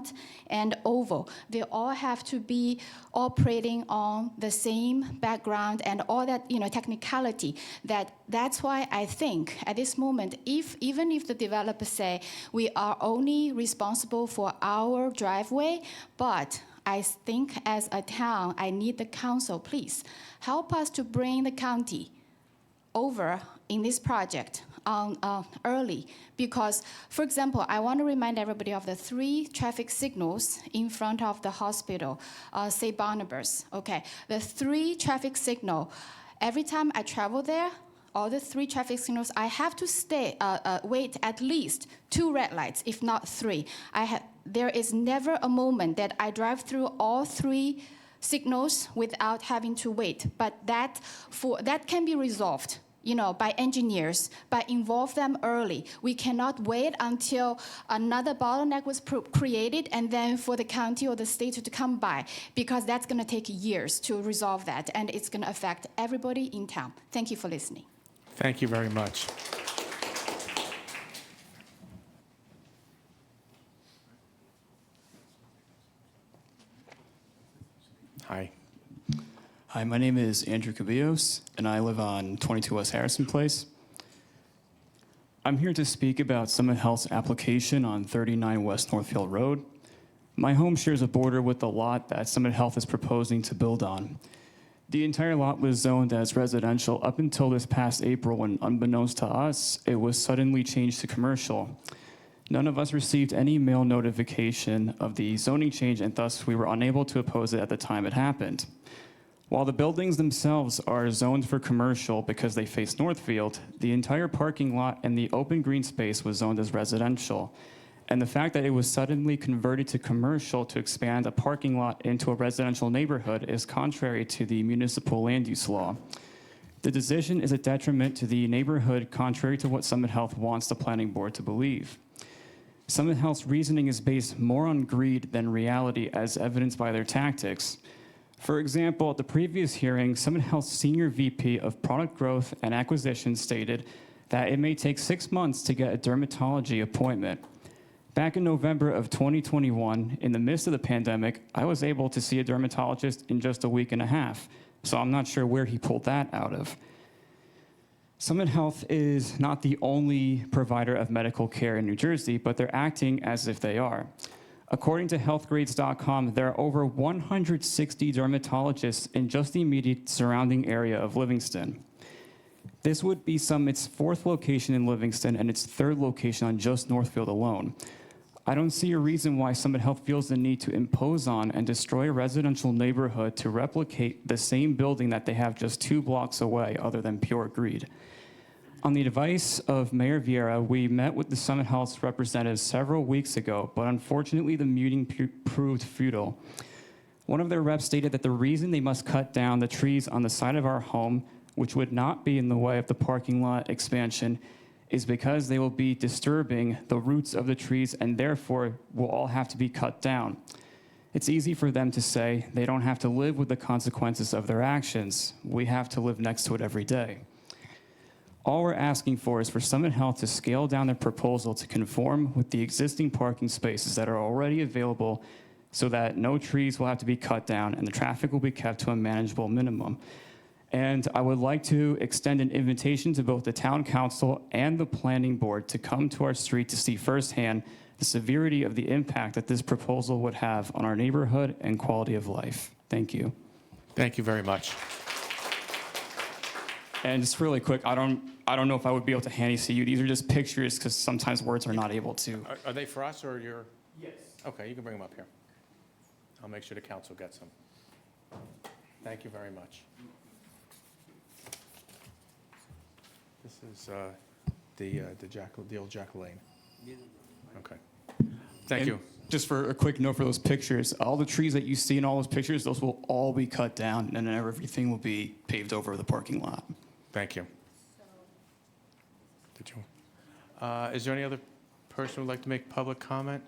and Oval, they all have to be operating on the same background and all that technicality. That's why I think at this moment, even if the developers say we are only responsible for our driveway, but I think as a town, I need the council, please help us to bring the county over in this project early, because, for example, I want to remind everybody of the 3 traffic signals in front of the hospital, say Barnabas. Okay, the 3 traffic signal. Every time I travel there, all the 3 traffic signals, I have to wait at least 2 red lights, if not 3. There is never a moment that I drive through all 3 signals without having to wait. But that can be resolved by engineers, but involve them early. We cannot wait until another bottleneck was created and then for the county or the state to come by, because that's gonna take years to resolve that, and it's gonna affect everybody in town. Thank you for listening. Thank you very much. Hi. Hi, my name is Andrew Cabillos, and I live on 22 West Harrison Place. I'm here to speak about Summit Health's application on 39 West Northfield Road. My home shares a border with the lot that Summit Health is proposing to build on. The entire lot was zoned as residential up until this past April, when, unbeknownst to us, it was suddenly changed to commercial. None of us received any mail notification of the zoning change, and thus we were unable to oppose it at the time it happened. While the buildings themselves are zoned for commercial because they face Northfield, the entire parking lot and the open green space was zoned as residential. And the fact that it was suddenly converted to commercial to expand a parking lot into a residential neighborhood is contrary to the municipal land use law. The decision is a detriment to the neighborhood, contrary to what Summit Health wants the planning board to believe. Summit Health's reasoning is based more on greed than reality, as evidenced by their tactics. For example, at the previous hearing, Summit Health's senior VP of product growth and acquisition stated that it may take 6 months to get a dermatology appointment. Back in November of 2021, in the midst of the pandemic, I was able to see a dermatologist in just a week and a half, so I'm not sure where he pulled that out of. Summit Health is not the only provider of medical care in New Jersey, but they're acting as if they are. According to healthgrades.com, there are over 160 dermatologists in just the immediate surrounding area of Livingston. This would be Summit's 4th location in Livingston and its 3rd location on just Northfield alone. I don't see a reason why Summit Health feels the need to impose on and destroy a residential neighborhood to replicate the same building that they have just 2 blocks away, other than pure greed. On the advice of Mayor Vieira, we met with the Summit Health's representatives several weeks ago, but unfortunately the meeting proved futile. One of their reps stated that the reason they must cut down the trees on the side of our home, which would not be in the way of the parking lot expansion, is because they will be disturbing the roots of the trees and therefore will all have to be cut down. It's easy for them to say they don't have to live with the consequences of their actions. We have to live next to it every day. All we're asking for is for Summit Health to scale down their proposal to conform with the existing parking spaces that are already available so that no trees will have to be cut down and the traffic will be kept to a manageable minimum. And I would like to extend an invitation to both the town council and the planning board to come to our street to see firsthand the severity of the impact that this proposal would have on our neighborhood and quality of life. Thank you. Thank you very much. And just really quick, I don't know if I would be able to handy see you. These are just pictures because sometimes words are not able to. Are they for us or your? Yes. Okay, you can bring them up here. I'll make sure the council gets them. Thank you very much. This is the old Jack Lane. Okay. Thank And you. Just for a quick note for those pictures, all the trees that you see in all those pictures, those will all be cut down and then everything will be paved over the parking lot. Thank you. Did you? Is there any other person who would like to make public comment?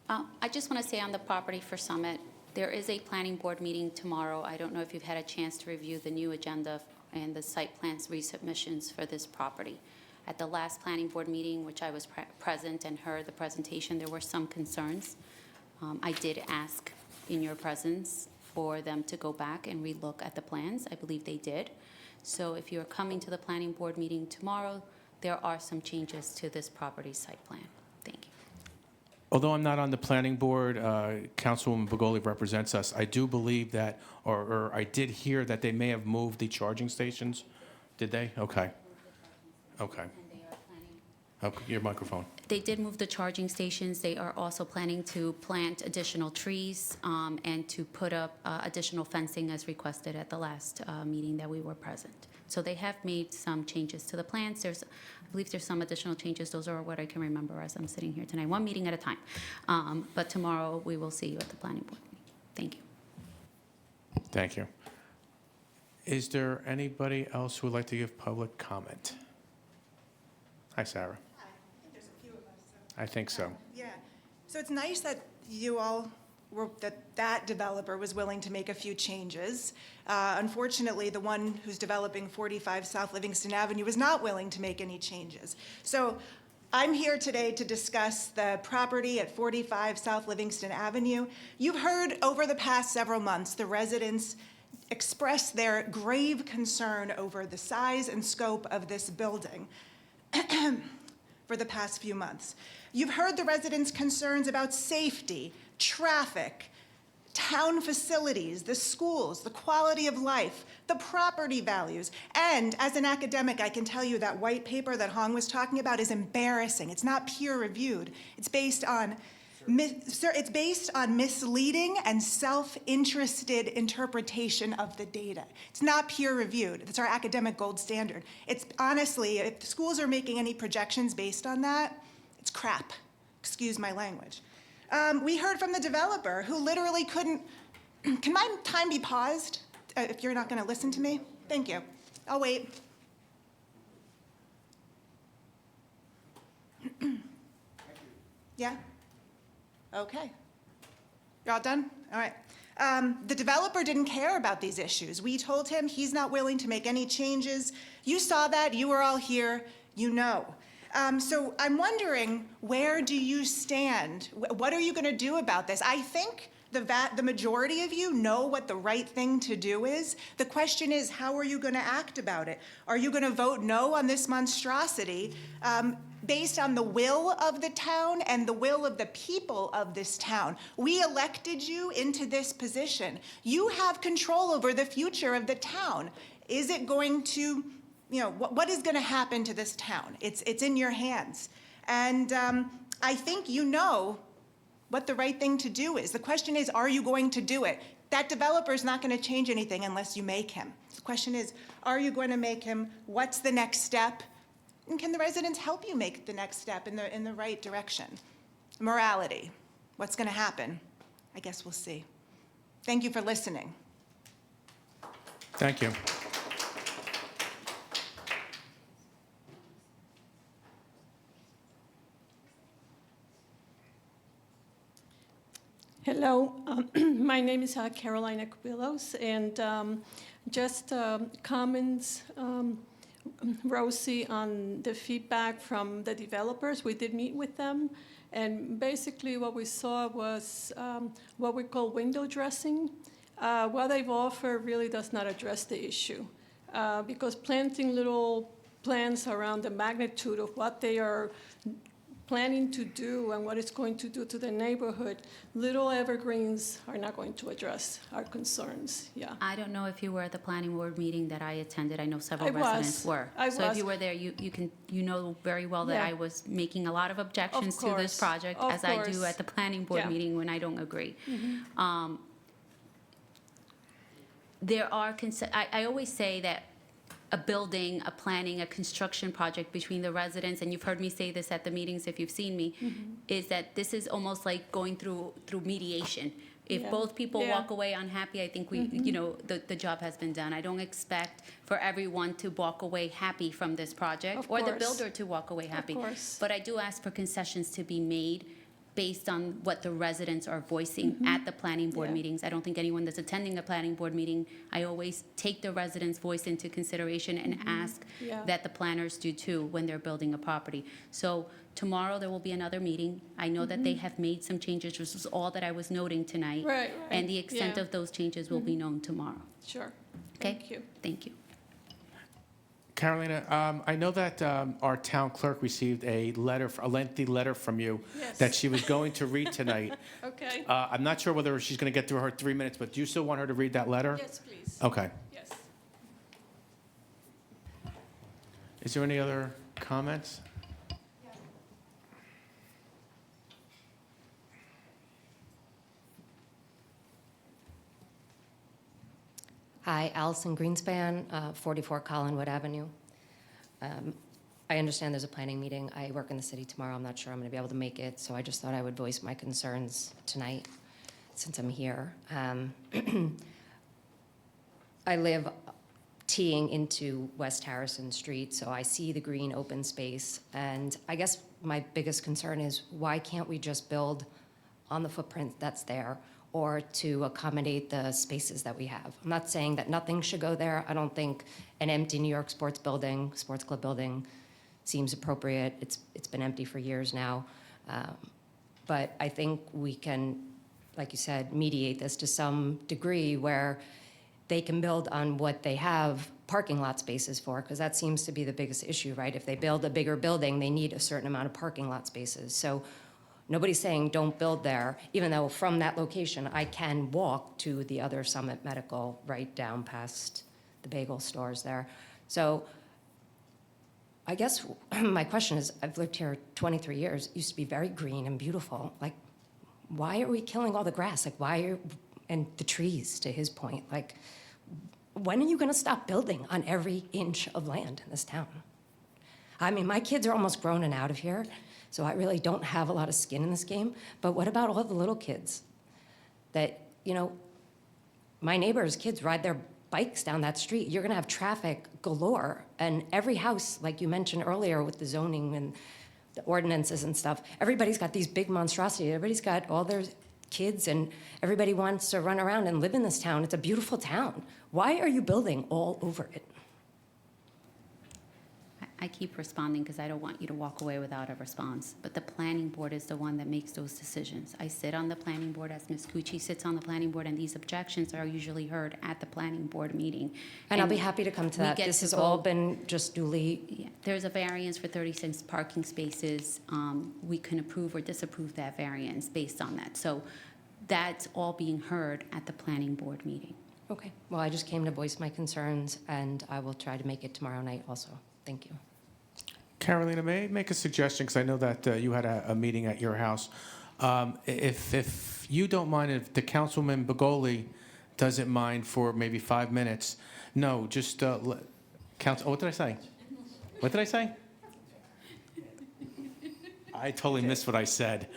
I just want to say on the property for Summit, there is a planning board meeting tomorrow. I don't know if you've had a chance to review the new agenda and the site plans resubmissions for this property. At the last planning board meeting, which I was present and heard the presentation, there were some concerns. I did ask in your presence for them to go back and relook at the plans. I believe they did. So if you're coming to the planning board meeting tomorrow, there are some changes to this property site plan. Thank you. Although I'm not on the planning board, Councilwoman Begoli represents us. I do believe that, or I did hear that they may have moved the charging stations. Did they? Okay. Okay. Okay, your microphone. They did move the charging stations. They are also planning to plant additional trees and to put up additional fencing as requested at the last meeting that we were present. So they have made some changes to the plans. I believe there's some additional changes. Those are what I can remember as I'm sitting here tonight, one meeting at a time. But tomorrow we will see you at the planning board meeting. Thank you. Thank you. Is there anybody else who would like to give public comment? Hi, Sarah. Hi, I think there's a few of us. I think so. Yeah, so it's nice that you all were, that developer was willing to make a few changes. Unfortunately, the one who's developing 45 South Livingston Avenue was not willing to make any changes. So I'm here today to discuss the property at 45 South Livingston Avenue. You've heard over the past several months the residents express their grave concern over the size and scope of this building for the past few months. You've heard the residents' concerns about safety, traffic, town facilities, the schools, the quality of life, the property values. And as an academic, I can tell you that white paper that Hong was talking about is embarrassing. It's not peer-reviewed. It's based on misleading and self-interested interpretation of the data. It's not peer-reviewed. It's our academic gold standard. It's honestly, if the schools are making any projections based on that, it's crap. Excuse my language. We heard from the developer who literally couldn't, can my time be paused if you're not going to listen to me? Thank you. I'll wait. Yeah? Okay. You're all done? All right. The developer didn't care about these issues. We told him he's not willing to make any changes. You saw that. You were all here. You know. So I'm wondering, where do you stand? What are you going to do about this? I think the majority of you know what the right thing to do is. The question is, how are you going to act about it? Are you going to vote no on this monstrosity based on the will of the town and the will of the people of this town? We elected you into this position. You have control over the future of the town. Is it going to, you know, what is going to happen to this town? It's in your hands. And I think you know what the right thing to do is. The question is, are you going to do it? That developer is not going to change anything unless you make him. The question is, are you going to make him? What's the next step? And can the residents help you make the next step in the right direction? Morality. What's going to happen? I guess we'll see. Thank you for listening. Thank you. Hello, my name is Carolina Cubillos, and just comments Rosie on the feedback from the developers. We did meet with them, and basically what we saw was what we call window dressing. What they've offered really does not address the issue, because planting little plants around the magnitude of what they are planning to do and what it's going to do to the neighborhood, little evergreens are not going to address our concerns, yeah. I don't know if you were at the planning board meeting that I attended. I know several I was. residents were. I So if was. you were there, you know very well that Yeah. I was making a lot of objections to this course. project, Of as I do course. at the planning board Yeah. meeting when I don't agree. Mhm. There are, I always say that a building, a planning, a construction project between the residents, and you've heard me say this at the meetings if you've seen me, is that this is almost like going through mediation. If Yeah. both people Yeah. walk away unhappy, I think you know, the job has been done. I don't expect for everyone to walk away happy from this project, Of or the course. builder to walk away happy. course. But I do ask for concessions to be made based on what the residents are voicing at the planning board Yeah. meetings. I don't think anyone that's attending a planning board meeting, I always take the residents' voice into consideration and ask Yeah. that the planners do too when they're building a property. So tomorrow, there will be another meeting. I know that they have made some changes, which is all that I was noting tonight. Right, And the extent yeah. of those changes will be known tomorrow. Sure, Okay? thank you. Thank you. Carolina, I know that our town clerk received a lengthy letter from you Yes. that she was going to read tonight. Okay. I'm not sure whether she's going to get through her 3 minutes, but do you still want her to read that letter? Yes, please. Okay. Yes. Is there any other comments? Hi, Allison Greenspan, 44 Collinwood Avenue. I understand there's a planning meeting. I work in the city tomorrow. I'm not sure I'm going to be able to make it, so I just thought I would voice my concerns tonight since I'm here. I live teeing into West Harrison Street, so I see the green open space. And I guess my biggest concern is, why can't we just build on the footprint that's there, or to accommodate the spaces that we have? I'm not saying that nothing should go there. I don't think an empty New York sports club building seems appropriate. It's been empty for years now. But I think we can, like you said, mediate this to some degree where they can build on what they have parking lot spaces for, because that seems to be the biggest issue, right? If they build a bigger building, they need a certain amount of parking lot spaces. So nobody's saying don't build there, even though from that location, I can walk to the other Summit Medical right down past the bagel stores there. So I guess my question is, I've lived here 23 years. It used to be very green and beautiful. Like, why are we killing all the grass? Like, and the trees, to his point? Like, when are you going to stop building on every inch of land in this town? I mean, my kids are almost grown and out of here, so I really don't have a lot of skin in this game. But what about all the little kids that, my neighbors' kids ride their bikes down that street? You're going to have traffic galore. And every house, like you mentioned earlier with the zoning and the ordinances and stuff, everybody's got these big monstrosities. Everybody's got all their kids, and everybody wants to run around and live in this town. It's a beautiful town. Why are you building all over it? I keep responding because I don't want you to walk away without a response. But the planning board is the one that makes those decisions. I sit on the planning board, as Ms. Cucci sits on the planning board, and these objections are usually heard at the planning board meeting. And I'll be happy to come to we that. get This to has all vote. been just duly. Yeah, there's a variance for 36 parking spaces. We can approve or disapprove that variance based on that. So that's all being heard at the planning board meeting. Okay. Well, I just came to voice my concerns, and I will try to make it tomorrow night also. Thank you. Carolina, may I make a suggestion, because I know that you had a meeting at your house. If you don't mind, if the Councilwoman Begoli doesn't mind for maybe 5 minutes, no, just, Council, what did I say? What did I say? I totally missed what I said.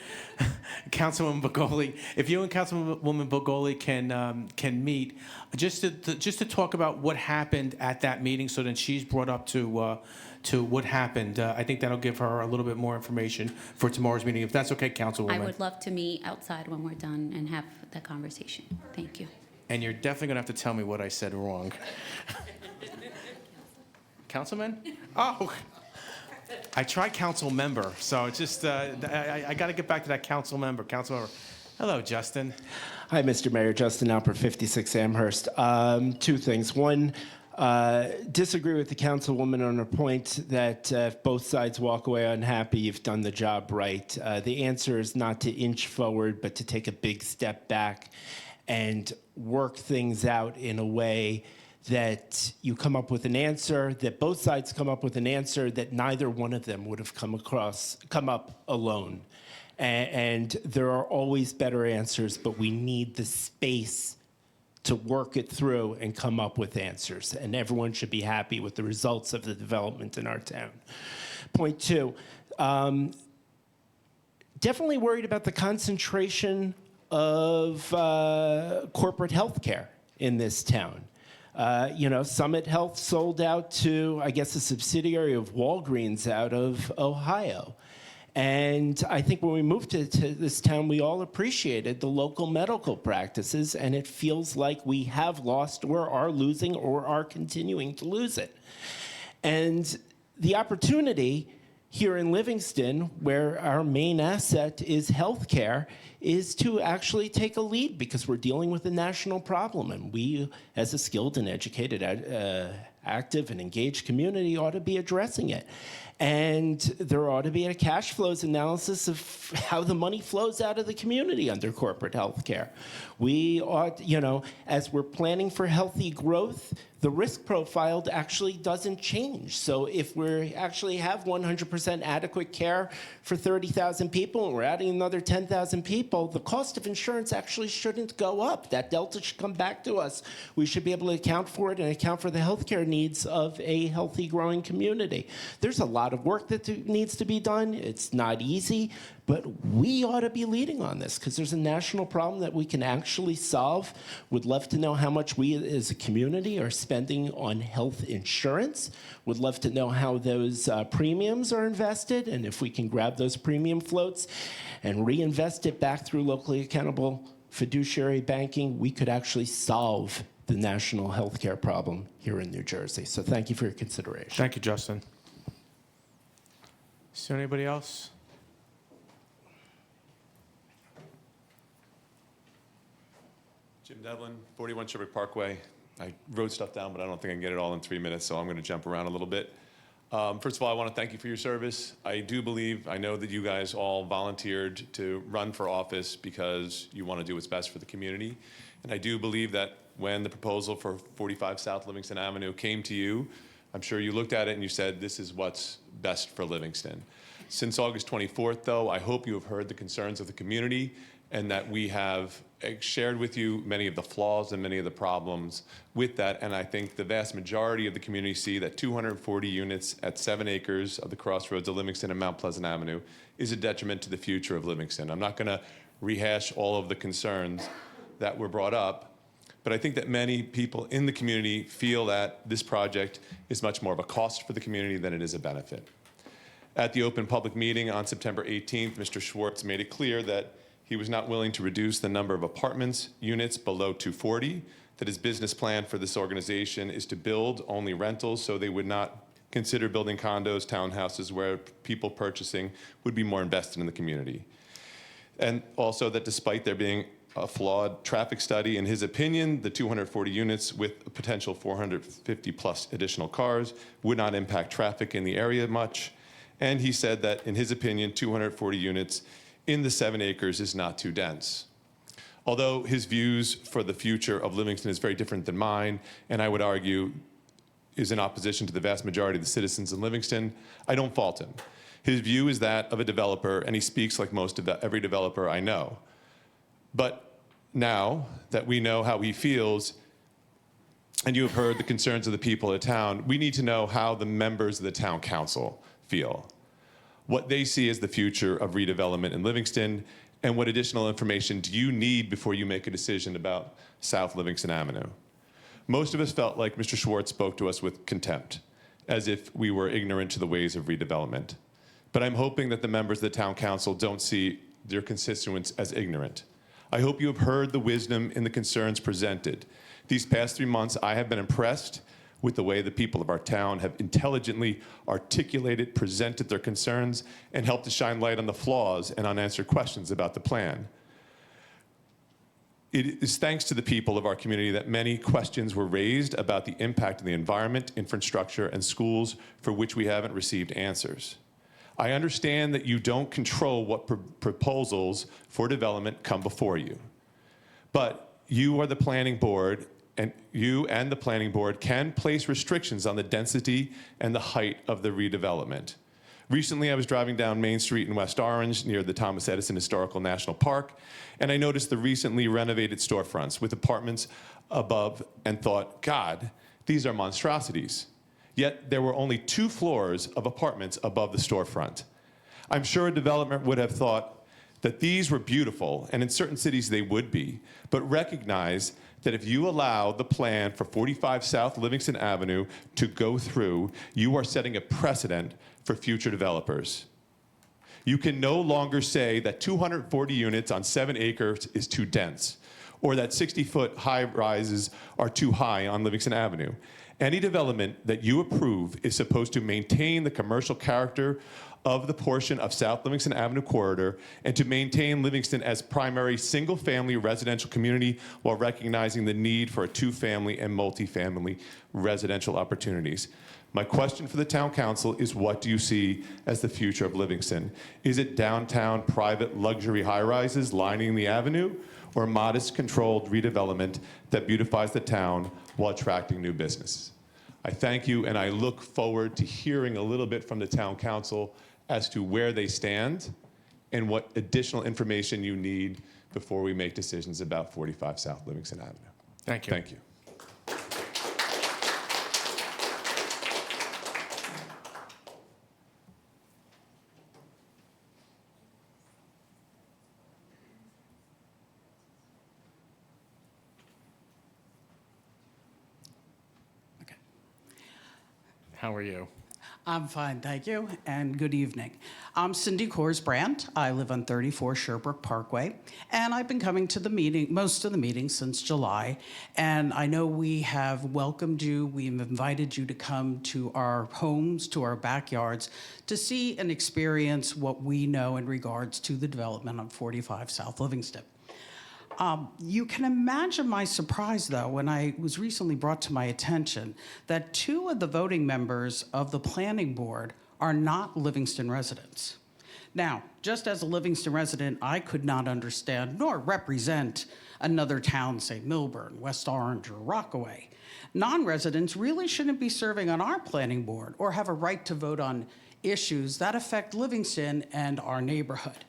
Councilwoman Begoli, if you and Councilwoman Begoli can meet, just to talk about what happened at that meeting, so then she's brought up to what happened. I think that'll give her a little bit more information for tomorrow's meeting, if that's okay, Councilwoman. I would love to meet outside when we're done and have that conversation. Thank you. And you're definitely going to have to tell me what I said wrong. Councilman? Oh, I tried council member, so it's just, I got to get back to that council member. Hello, Justin. Hi, Mr. Mayor. Justin Alper, 56 Amherst. Two things. One, disagree with the councilwoman on her point that if both sides walk away unhappy, you've done the job right. The answer is not to inch forward, but to take a big step back and work things out in a way that you come up with an answer, that both sides come up with an answer that neither one of them would have come up alone. And there are always better answers, but we need the space to work it through and come up with answers. And everyone should be happy with the results of the development in our town. Point two, definitely worried about the concentration of corporate health care in this town. Summit Health sold out to, I guess, a subsidiary of Walgreens out of Ohio. And I think when we moved to this town, we all appreciated the local medical practices, and it feels like we have lost or are losing or are continuing to lose it. And the opportunity here in Livingston, where our main asset is healthcare, is to actually take a lead because we're dealing with a national problem. And we, as a skilled and educated, active and engaged community, ought to be addressing it. And there ought to be a cash flows analysis of how the money flows out of the community under corporate health care. We ought, as we're planning for healthy growth, the risk profile actually doesn't change. So if we actually have 100% adequate care for 30,000 people and we're adding another 10,000 people, the cost of insurance actually shouldn't go up. That delta should come back to us. We should be able to account for it and account for the healthcare needs of a healthy, growing community. There's a lot of work that needs to be done. It's not easy, but we ought to be leading on this because there's a national problem that we can actually solve. Would love to know how much we as a community are spending on health insurance. Would love to know how those premiums are invested, and if we can grab those premium floats and reinvest it back through locally accountable fiduciary banking, we could actually solve the national healthcare problem here in New Jersey. So thank you for your consideration. Thank you, Justin. Is there anybody else? Jim Devlin, 41 Sherbrooke Parkway. I wrote stuff down, but I don't think I can get it all in 3 minutes, so I'm going to jump around a little bit. First of all, I want to thank you for your service. I know that you guys all volunteered to run for office because you want to do what's best for the community. And I do believe that when the proposal for 45 South Livingston Avenue came to you, I'm sure you looked at it and you said, this is what's best for Livingston. Since August 24th, though, I hope you have heard the concerns of the community and that we have shared with you many of the flaws and many of the problems with that. And I think the vast majority of the community see that 240 units at 7 acres of the crossroads of Livingston and Mount Pleasant Avenue is a detriment to the future of Livingston. I'm not going to rehash all of the concerns that were brought up, but I think that many people in the community feel that this project is much more of a cost for the community than it is a benefit. At the open public meeting on September 18th, Mr. Schwartz made it clear that he was not willing to reduce the number of apartments units below 240, that his business plan for this organization is to build only rentals, so they would not consider building condos, townhouses, where people purchasing would be more invested in the community. And also that despite there being a flawed traffic study, in his opinion, the 240 units with a potential 450 plus additional cars would not impact traffic in the area much. And he said that, in his opinion, 240 units in the 7 acres is not too dense. Although his views for the future of Livingston is very different than mine, and I would argue is in opposition to the vast majority of the citizens in Livingston, I don't fault him. His view is that of a developer, and he speaks like most of every developer I know. But now that we know how he feels, and you have heard the concerns of the people of the town, we need to know how the members of the town council feel, what they see as the future of redevelopment in Livingston, and what additional information do you need before you make a decision about South Livingston Avenue. Most of us felt like Mr. Schwartz spoke to us with contempt, as if we were ignorant to the ways of redevelopment. But I'm hoping that the members of the town council don't see their constituents as ignorant. I hope you have heard the wisdom in the concerns presented. These past 3 months, I have been impressed with the way the people of our town have intelligently articulated, presented their concerns, and helped to shine light on the flaws and unanswered questions about the plan. It is thanks to the people of our community that many questions were raised about the impact of the environment, infrastructure, and schools for which we haven't received answers. I understand that you don't control what proposals for development come before you, but you are the planning board, and you and the planning board can place restrictions on the density and the height of the redevelopment. Recently, I was driving down Main Street in West Orange near the Thomas Edison Historical National Park, and I noticed the recently renovated storefronts with apartments above and thought, God, these are monstrosities. Yet there were only 2 floors of apartments above the storefront. I'm sure a developer would have thought that these were beautiful, and in certain cities they would be, but recognize that if you allow the plan for 45 South Livingston Avenue to go through, you are setting a precedent for future developers. You can no longer say that 240 units on 7 acres is too dense, or that 60-foot high rises are too high on Livingston Avenue. Any development that you approve is supposed to maintain the commercial character of the portion of South Livingston Avenue corridor and to maintain Livingston as primary single-family residential community while recognizing the need for a 2-family and multi-family residential opportunities. My question for the town council is, what do you see as the future of Livingston? Is it downtown private luxury high-rises lining the avenue, or modest controlled redevelopment that beautifies the town while attracting new business? I thank you, and I look forward to hearing a little bit from the town council as to where they stand and what additional information you need before we make decisions about 45 South Livingston Avenue. Thank you. Thank you. How are you? I'm fine, thank you, and good evening. I'm Cindy Korsbrandt. I live on 34 Sherbrooke Parkway, and I've been coming to the meeting, most of the meetings since July, and I know we have welcomed you, we've invited you to come to our homes, to our backyards, to see and experience what we know in regards to the development on 45 South Livingston. You can imagine my surprise, though, when I was recently brought to my attention that 2 of the voting members of the planning board are not Livingston residents. Now, just as a Livingston resident, I could not understand nor represent another town, say Milburn, West Orange, or Rockaway. Non-residents really shouldn't be serving on our planning board or have a right to vote on issues that affect Livingston and our neighborhood.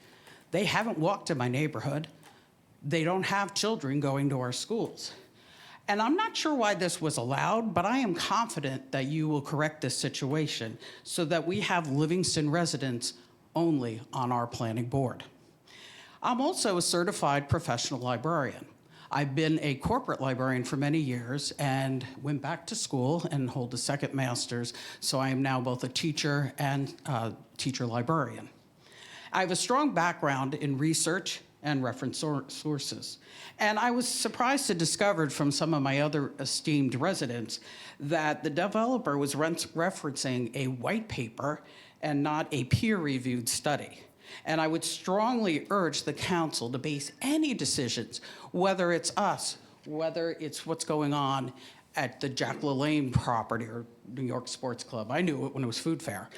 They haven't walked in my neighborhood. They don't have children going to our schools. And I'm not sure why this was allowed, but I am confident that you will correct this situation so that we have Livingston residents only on our planning board. I'm also a certified professional librarian. I've been a corporate librarian for many years and went back to school and hold a second master's, so I am now both a teacher and teacher librarian. I have a strong background in research and reference sources. And I was surprised to discover from some of my other esteemed residents that the developer was referencing a white paper and not a peer-reviewed study. And I would strongly urge the council to base any decisions, whether it's us, whether it's what's going on at the Jack LaLanne property or New York Sports Club. I knew it when it was food fair.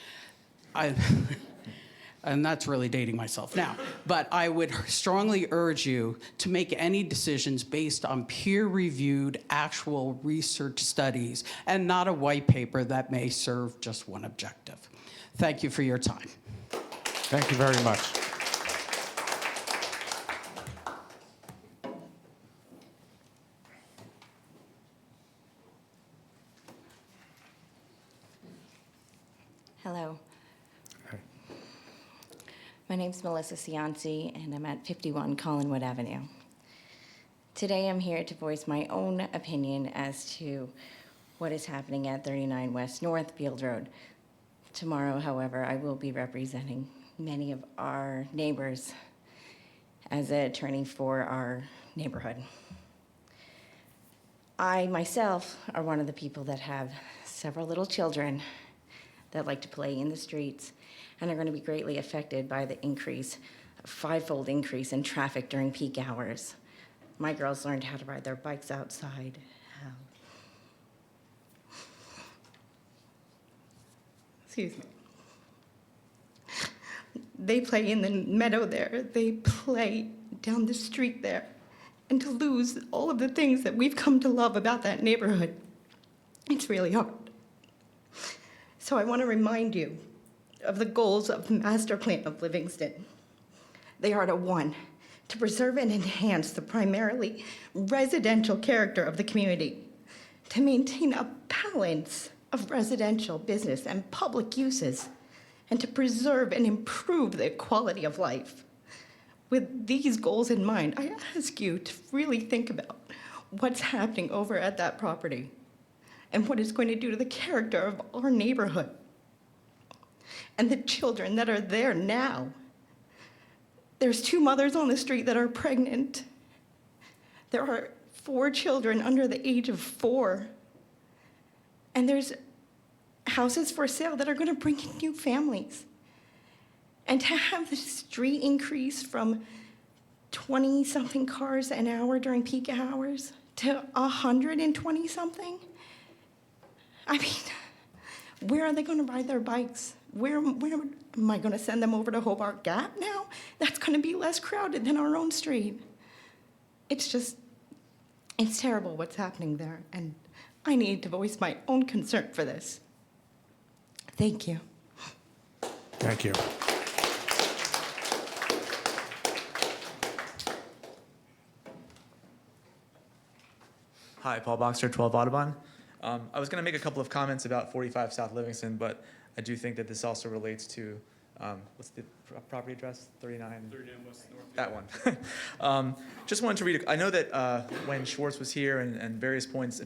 And that's really dating myself now. But I would strongly urge you to make any decisions based on peer-reviewed, actual research studies, and not a white paper that may serve just one objective. Thank you for your time. Thank you very much. Hello. My name's Melissa Cianci, and I'm at 51 Collinwood Avenue. Today I'm here to voice my own opinion as to what is happening at 39 West Northfield Road. Tomorrow, however, I will be representing many of our neighbors as an attorney for our neighborhood. I myself are one of the people that have several little children that like to play in the streets and are going to be greatly affected by the increase, a five-fold increase in traffic during peak hours. My girls learned how to ride their bikes outside. Excuse me. They play in the meadow there. They play down the street there. And to lose all of the things that we've come to love about that neighborhood, it's really hard. So I want to remind you of the goals of the master plan of Livingston. They are to, one, to preserve and enhance the primarily residential character of the community, to maintain a balance of residential, business, and public uses, and to preserve and improve the quality of life. With these goals in mind, I ask you to really think about what's happening over at that property and what it's going to do to the character of our neighborhood and the children that are there now. There's 2 mothers on the street that are pregnant. There are 4 children under the age of 4. And there's houses for sale that are going to bring in new families. And to have the street increase from 20-something cars an hour during peak hours to 120-something, I mean, where are they going to ride their bikes? Where am I going to send them over to Hobart Gap now? That's going to be less crowded than our own street. It's terrible what's happening there, and I need to voice my own concern for this. Thank you. Thank you. Hi, Paul Boxer, 12 Audubon. I was going to make a couple of comments about 45 South Livingston, but I do think that this also relates to, what's the property address? 39 West North. That one. Just wanted to read, I know that when Schwartz was here and various points,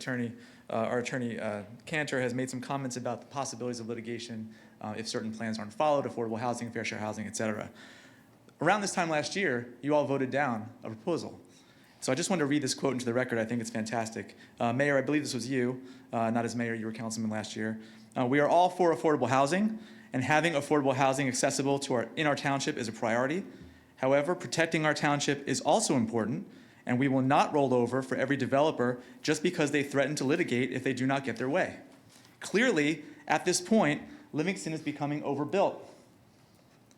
our attorney Cantor has made some comments about the possibilities of litigation if certain plans aren't followed, affordable housing, fair share housing, et cetera. Around this time last year, you all voted down a proposal. So I just wanted to read this quote into the record. I think it's fantastic. Mayor, I believe this was you, not as mayor, you were councilman last year. We are all for affordable housing, and having affordable housing accessible in our township is a priority. However, protecting our township is also important, and we will not roll over for every developer just because they threaten to litigate if they do not get their way. Clearly, at this point, Livingston is becoming overbuilt,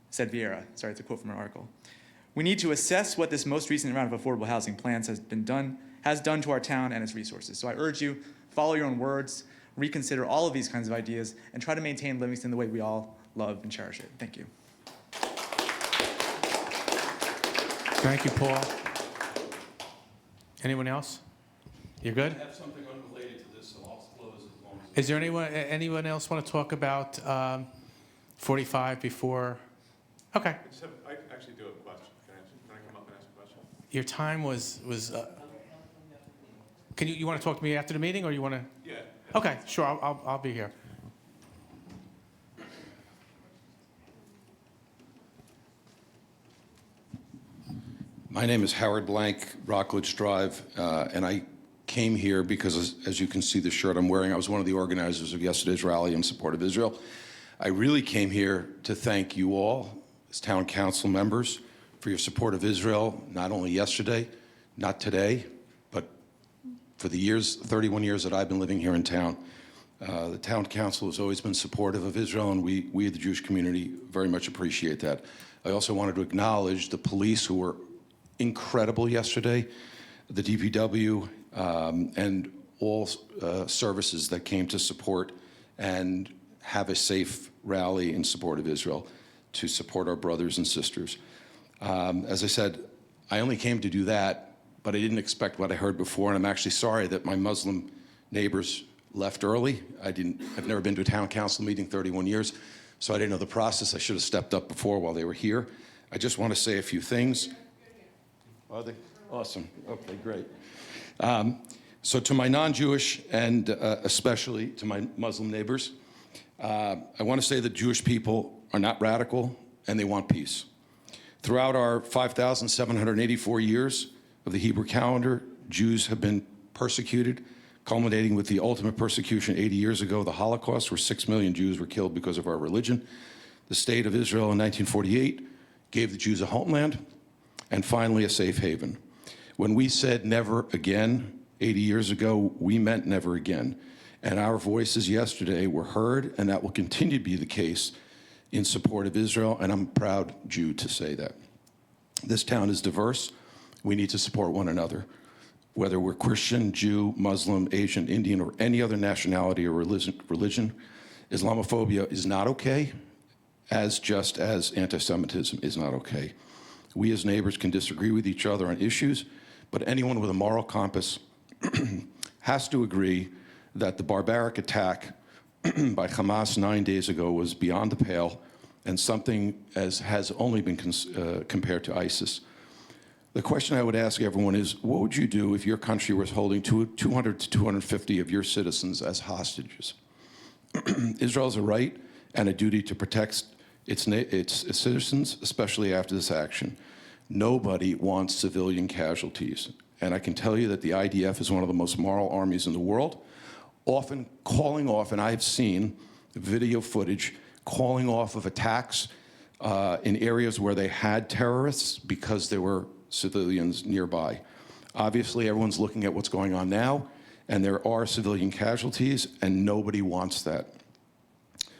said Vieira. Sorry, it's a quote from an article. We need to assess what this most recent round of affordable housing plans has done to our town and its resources. So I urge you, follow your own words, reconsider all of these kinds of ideas, and try to maintain Livingston the way we all love and cherish it. Thank you. Thank you, Paul. Anyone else? You're good? I have something unrelated to this, so I'll close as long as... Is there anyone else want to talk about 45 before? Okay. I actually do have a question. Can I come up and ask a question? Your time was can you want to talk to me after the meeting, or you want to? Yeah. Okay, sure, I'll be here. My name is Howard Blank, Rockledge Drive, and I came here because, as you can see the shirt I'm wearing, I was one of the organizers of yesterday's rally in support of Israel. I really came here to thank you all, as town council members, for your support of Israel, not only yesterday, not today, but for the 31 years that I've been living here in town. The town council has always been supportive of Israel, and we, the Jewish community, very much appreciate that. I also wanted to acknowledge the police who were incredible yesterday, the DPW, and all services that came to support and have a safe rally in support of Israel, to support our brothers and sisters. As I said, I only came to do that, but I didn't expect what I heard before, and I'm actually sorry that my Muslim neighbors left early. I've never been to a town council meeting 31 years, so I didn't know the process. I should have stepped up before while they were here. I just want to say a few things. Are they? Awesome. Okay, great. So to my non-Jewish and especially to my Muslim neighbors, I want to say that Jewish people are not radical and they want peace. Throughout our 5,784 years of the Hebrew calendar, Jews have been persecuted culminating with the ultimate persecution 80 years ago, the Holocaust, where 6 million Jews were killed because of our religion. The State of Israel in 1948 gave the Jews a homeland, and finally a safe haven. When we said never again 80 years ago, we meant never again. And our voices yesterday were heard, and that will continue to be the case in support of Israel, and I'm a proud Jew to say that. This town is diverse. We need to support one another. Whether we're Christian, Jew, Muslim, Asian, Indian, or any other nationality or religion, Islamophobia is not okay, just as anti-Semitism is not okay. We as neighbors can disagree with each other on issues, but anyone with a moral compass has to agree that the barbaric attack by Hamas 9 days ago was beyond the pale and something as has only been compared to ISIS. The question I would ask everyone is, what would you do if your country was holding 200 to 250 of your citizens as hostages? Israel has a right and a duty to protect its citizens, especially after this action. Nobody wants civilian casualties. And I can tell you that the IDF is one of the most moral armies in the world, often calling off, and I've seen video footage, calling off of attacks in areas where they had terrorists because there were civilians nearby. Obviously, everyone's looking at what's going on now, and there are civilian casualties, and nobody wants that.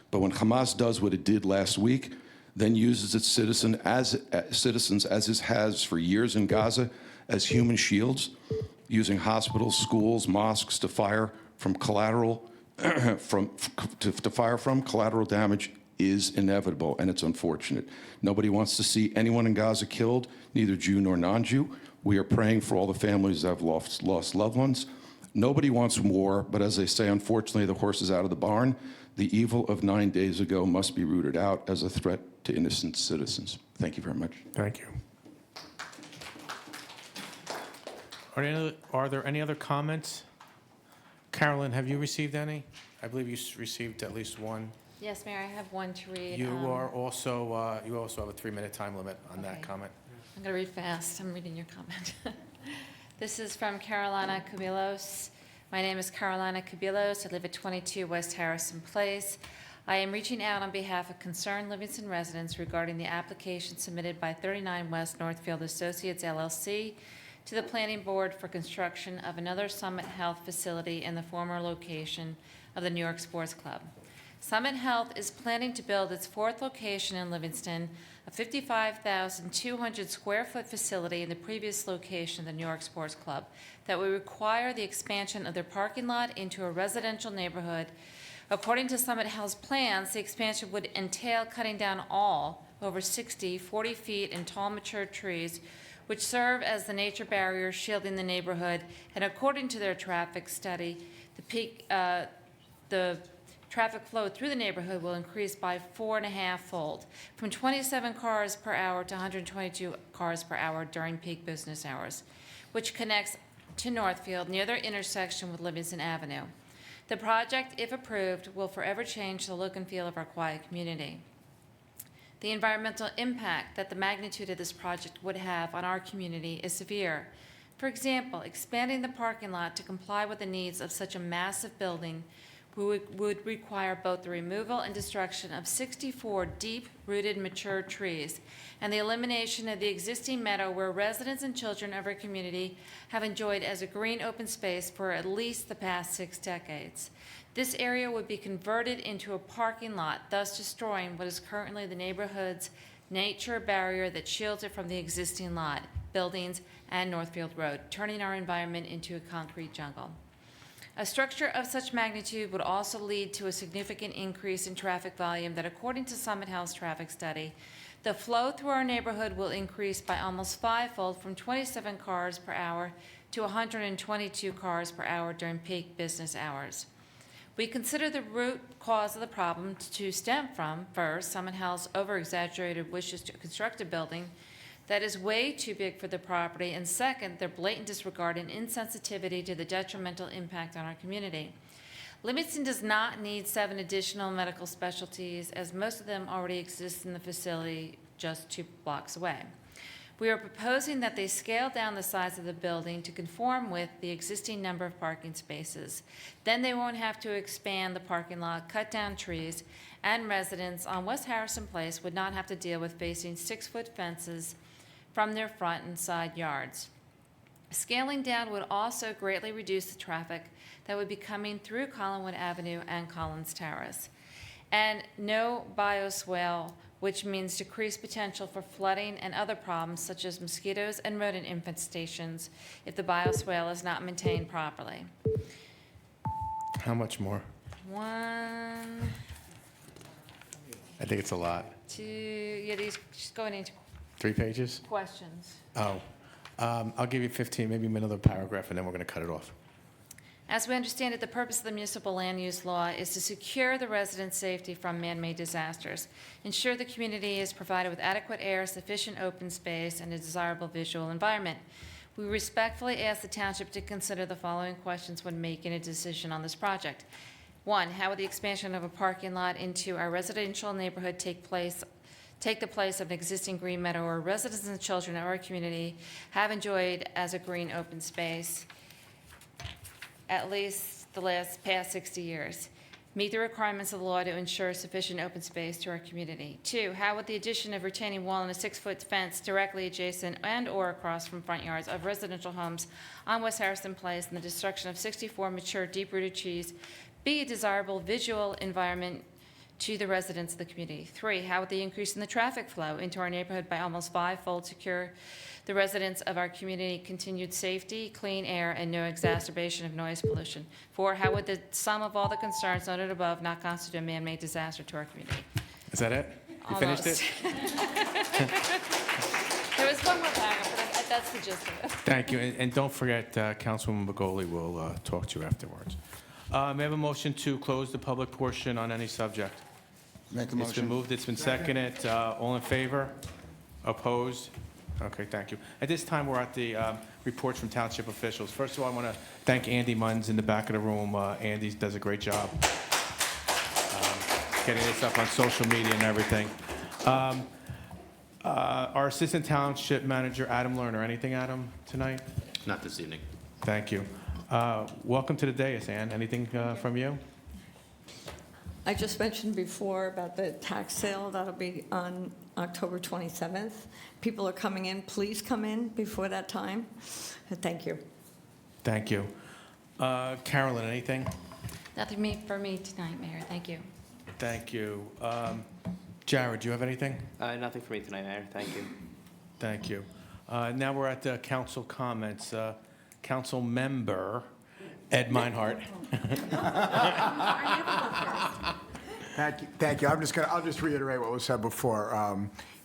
But when Hamas does what it did last week, then uses its citizens, as it has for years in Gaza, as human shields, using hospitals, schools, mosques to fire from collateral collateral damage is inevitable, and it's unfortunate. Nobody wants to see anyone in Gaza killed, neither Jew nor non-Jew. We are praying for all the families that have lost loved ones. Nobody wants war, but as they say, unfortunately, the horse is out of the barn. The evil of 9 days ago must be rooted out as a threat to innocent citizens. Thank you very much. Thank you. Are there any other comments? Carolyn, have you received any? I believe you received at least one. Yes, Mayor, I have one to read. You also have a 3-minute time limit on that comment. I'm going to read fast. I'm reading your comment. This is from Carolina Cubilos. My name is Carolina Cubilos. I live at 22 West Harrison Place. I am reaching out on behalf of concerned Livingston residents regarding the application submitted by 39 West Northfield Associates LLC to the Planning Board for construction of another Summit Health facility in the former location of the New York Sports Club. Summit Health is planning to build its fourth location in Livingston, a 55,200 square foot facility in the previous location of the New York Sports Club that will require the expansion of their parking lot into a residential neighborhood. According to Summit Health's plans, the expansion would entail cutting down all over 60 40 feet in tall mature trees, which serve as the nature barrier shielding the neighborhood. And according to their traffic study, the traffic flow through the neighborhood will increase by 4.5-fold, from 27 cars per hour to 122 cars per hour during peak business hours, which connects to Northfield near their intersection with Livingston Avenue. The project, if approved, will forever change the look and feel of our quiet community. The environmental impact that the magnitude of this project would have on our community is severe. For example, expanding the parking lot to comply with the needs of such a massive building would require both the removal and destruction of 64 deep-rooted mature trees and the elimination of the existing meadow where residents and children of our community have enjoyed as a green open space for at least the past 6 decades. This area would be converted into a parking lot, thus destroying what is currently the neighborhood's nature barrier that shields it from the existing lot, buildings, and Northfield Road, turning our environment into a concrete jungle. A structure of such magnitude would also lead to a significant increase in traffic volume that, according to Summit Health's traffic study, the flow through our neighborhood will increase by almost 5-fold, from 27 cars per hour to 122 cars per hour during peak business hours. We consider the root cause of the problem to stem from, first, Summit Health's over-exaggerated wishes to construct a building that is way too big for the property, and second, their blatant disregard and insensitivity to the detrimental impact on our community. Livingston does not need 7 additional medical specialties, as most of them already exist in the facility just 2 blocks away. We are proposing that they scale down the size of the building to conform with the existing number of parking spaces. Then they won't have to expand the parking lot, cut down trees, and residents on West Harrison Place would not have to deal with facing 6-foot fences from their front and side yards. Scaling down would also greatly reduce the traffic that would be coming through Collinwood Avenue and Collins Terrace. And no bioswale, which means decreased potential for flooding and other problems such as mosquitoes and rodent infestations if the bioswale is not maintained properly. How much more? 1, I think it's a lot. 2, yeah, these just going into 3 pages? questions. Oh, I'll give you 15, maybe another paragraph, and then we're going to cut it off. As we understand it, the purpose of the municipal land use law is to secure the residents' safety from man-made disasters, ensure the community is provided with adequate air, sufficient open space, and a desirable visual environment. We respectfully ask the township to consider the following questions when making a decision on this project. 1, how would the expansion of a parking lot into our residential neighborhood take the place of an existing green meadow where residents and children of our community have enjoyed as a green open space at least the past 60 years? Meet the requirements of the law to ensure sufficient open space to our community. 2, how would the addition of retaining wall and a 6-foot fence directly adjacent and or across from front yards of residential homes on West Harrison Place and the destruction of 64 mature deep-rooted trees be a desirable visual environment to the residents of the community? 3, how would the increase in the traffic flow into our neighborhood by almost 5-fold secure the residents of our community continued safety, clean air, and no exacerbation of noise pollution? 4, how would the sum of all the concerns noted above not constitute a man-made disaster to our community? Is that it? You finished it? There was one more paragraph, but that's the gist of it. Thank you, and don't forget, Councilwoman Begoli will talk to you afterwards. May I have a motion to close the public portion on any subject? Make the It's been motion. moved, it's been seconded. All in favor? Opposed? Okay, thank you. At this time, we're at the reports from township officials. First of all, I want to thank Andy Munns in the back of the room. Andy does a great job getting this up on social media and everything. Our assistant township manager, Adam Lerner. Anything, Adam, tonight? Not this evening. Thank you. Welcome to the dais, Ann. Anything from you? I just mentioned before about the tax sale. That'll be on October 27th. People are coming in. Please come in before that time. Thank you. Thank you. Carolyn, anything? Nothing for me tonight, Mayor. Thank you. Thank you. Jared, do you have anything? Nothing for me tonight, Mayor. Thank you. Thank you. Now we're at the council comments. Council member Ed Meinhardt. Thank you. I'll just reiterate what was said before.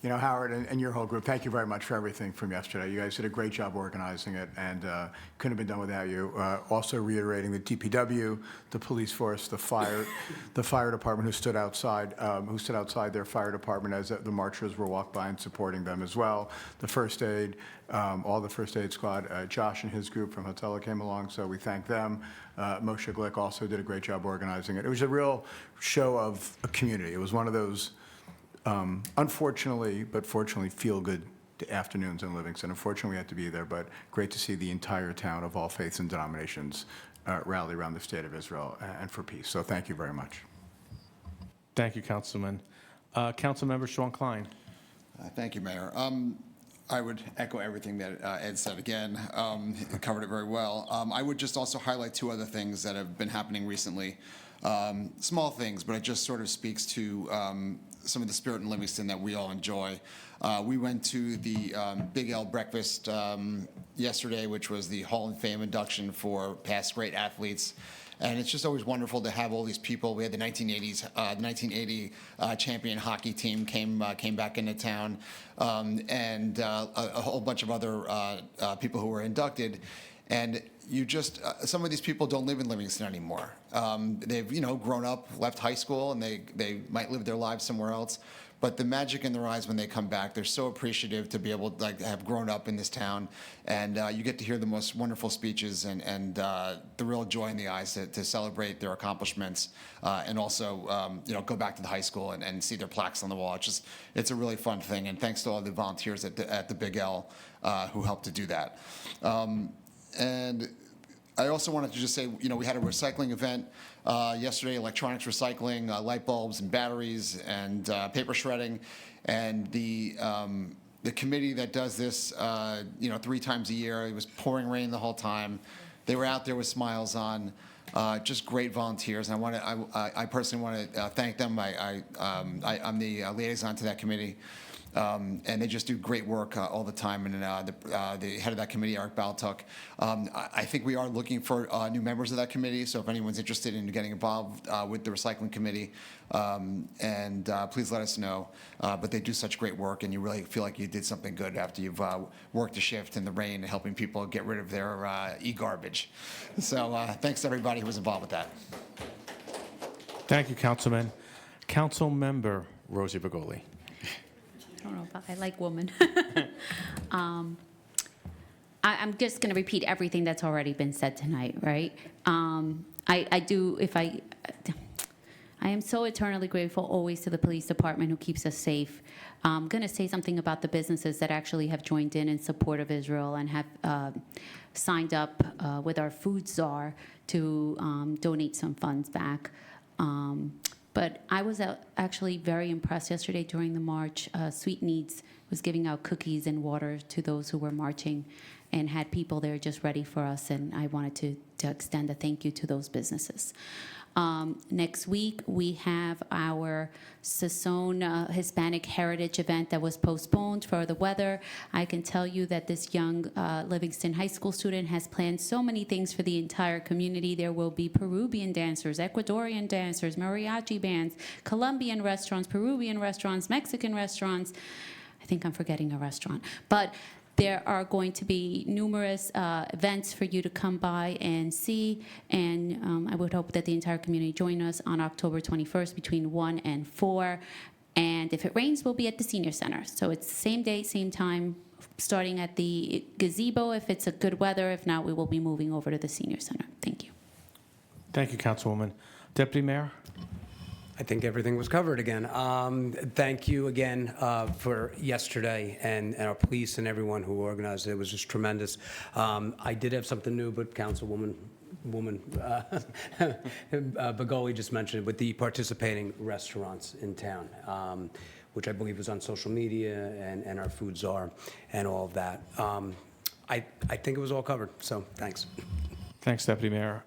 Howard and your whole group, thank you very much for everything from yesterday. You guys did a great job organizing it, and couldn't have been done without you. Also reiterating the DPW, the police force, the fire department who stood outside their fire department as the marchers were walked by and supporting them as well. The first aid, all the first aid squad. Josh and his group from Hotella came along, so we thank them. Moshe Glick also did a great job organizing it. It was a real show of a community. It was one of those unfortunately, but fortunately, feel-good afternoons in Livingston. Unfortunately, we had to be there, but great to see the entire town of all faiths and denominations rally around the state of Israel and for peace. So thank you very much. Thank you, Councilman. Councilmember Sean Klein. Thank you, Mayor. I would echo everything that Ed said again. He covered it very well. I would just also highlight 2 other things that have been happening recently. Small things, but it just sort of speaks to some of the spirit in Livingston that we all enjoy. We went to the Big L breakfast yesterday, which was the Hall of Fame induction for past great athletes. And it's just always wonderful to have all these people. We had the 1980 champion hockey team came back into town, and a whole bunch of other people who were inducted. And you just, some of these people don't live in Livingston anymore. They've, grown up, left high school, and they might live their lives somewhere else. but the magic in their eyes when they come back, they're so appreciative to be able to have grown up in this town, and you get to hear the most wonderful speeches and the real joy in the eyes to celebrate their accomplishments, and also go back to the high school and see their plaques on the wall. It's a really fun thing, and thanks to all the volunteers at the Big L who helped to do that. And I also wanted to just say, we had a recycling event yesterday, electronics recycling, light bulbs and batteries and paper shredding. And the committee that does this, 3 times a year, it was pouring rain the whole time. They were out there with smiles on. Just great volunteers. And I personally want to thank them. I'm the liaison to that committee. And they just do great work all the time. And the head of that committee, Eric Baltuk. I think we are looking for new members of that committee. So if anyone's interested in getting involved with the recycling committee, please let us know. But they do such great work, and you really feel like you did something good after you've worked a shift in the rain and helping people get rid of their e-garbage. So thanks to everybody who was involved with that. Thank you, Councilman. Council Member Rosie Begoli. I don't know if I like woman. I'm just going to repeat everything that's already been said tonight, right? I am so eternally grateful always to the police department who keeps us safe. I'm going to say something about the businesses that actually have joined in support of Israel and have signed up with our food czar to donate some funds back. But I was actually very impressed yesterday during the march. Sweet Needs was giving out cookies and water to those who were marching and had people there just ready for us, and I wanted to extend a thank you to those businesses. Next week, we have our Sassone Hispanic Heritage event that was postponed for the weather. I can tell you that this young Livingston High School student has planned so many things for the entire community. There will be Peruvian dancers, Ecuadorian dancers, mariachi bands, Colombian restaurants, Peruvian restaurants, Mexican restaurants. I think I'm forgetting a restaurant. But there are going to be numerous events for you to come by and see, and I would hope that the entire community join us on October 21st between 1 and 4. And if it rains, we'll be at the Senior Center. So it's the same day, same time, starting at the gazebo if it's a good weather. If not, we will be moving over to the Senior Center. Thank you. Thank you, Councilwoman. Deputy Mayor? I think everything was covered again. Thank you again for yesterday and our police and everyone who organized it. It was just tremendous. I did have something new, but Councilwoman Begoli just mentioned it with the participating restaurants in town, which I believe was on social media and our food czar and all of that. I think it was all covered, so thanks. Thanks, Deputy Mayor.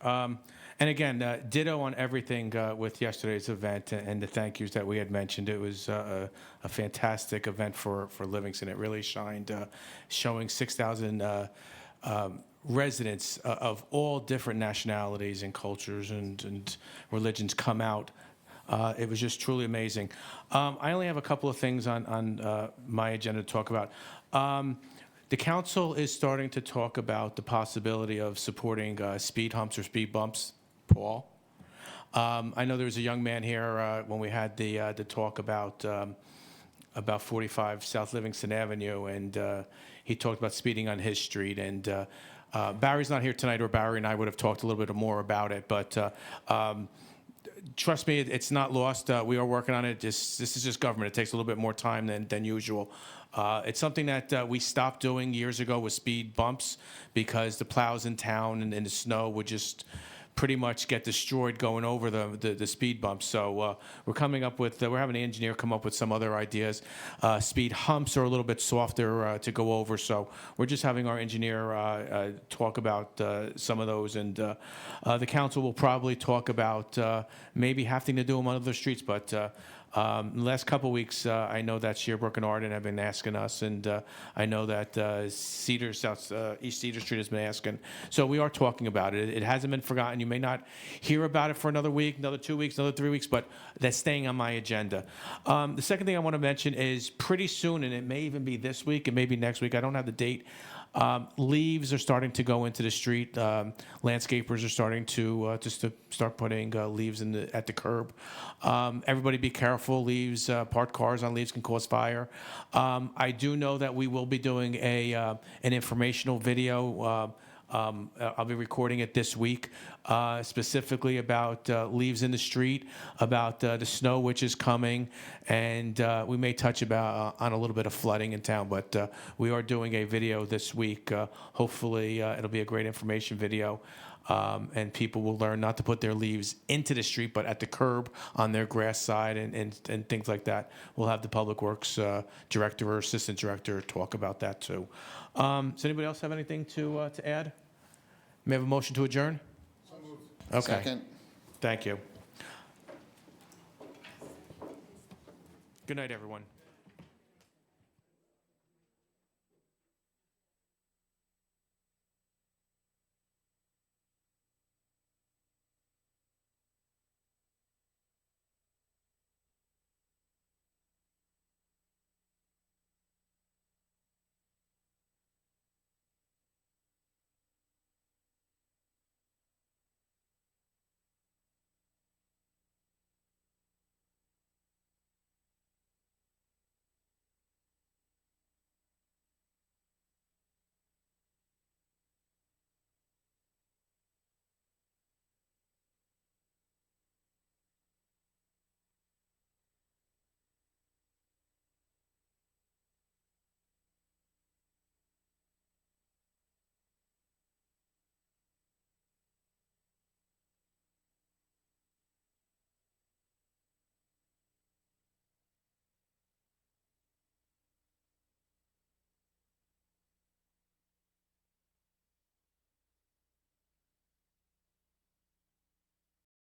And again, ditto on everything with yesterday's event and the thank yous that we had mentioned. It was a fantastic event for Livingston. It really shined, showing 6,000 residents of all different nationalities and cultures and religions come out. It was just truly amazing. I only have a couple of things on my agenda to talk about. The council is starting to talk about the possibility of supporting speed humps or speed bumps. Paul, I know there was a young man here when we had the talk about 45 South Livingston Avenue, and he talked about speeding on his street. And Barry's not here tonight, or Barry and I would have talked a little bit more about it. But trust me, it's not lost. We are working on it. This is just government. It takes a little bit more time than usual. It's something that we stopped doing years ago with speed bumps because the plows in town and in the snow would just pretty much get destroyed going over the speed bumps. So we're coming up with, we're having an engineer come up with some other ideas. Speed humps are a little bit softer to go over, so we're just having our engineer talk about some of those, and the council will probably talk about maybe having to do them on other streets, but the last couple weeks, I know that Shearbrook and Arden have been asking us, and I know that East Cedar Street has been asking. So we are talking about it. It hasn't been forgotten. You may not hear about it for another week, another 2 weeks, another 3 weeks, but that's staying on my agenda. The second thing I want to mention is pretty soon, and it may even be this week, it may be next week, I don't have the date, Leaves are starting to go into the street. Landscapers are starting to start putting leaves at the curb. Everybody be careful. Leaves, parked cars on leaves can cause fire. I do know that we will be doing an informational video. I'll be recording it this week, specifically about leaves in the street, about the snow which is coming, and we may touch on a little bit of flooding in town, but we are doing a video this week. Hopefully, it'll be a great information video, and people will learn not to put their leaves into the street, but at the curb on their grass side and things like that. We'll have the Public Works Director or Assistant Director talk about that too. Does anybody else have anything to add? May I have a motion to adjourn? So moved. Okay. Second. Thank you. Good night, everyone.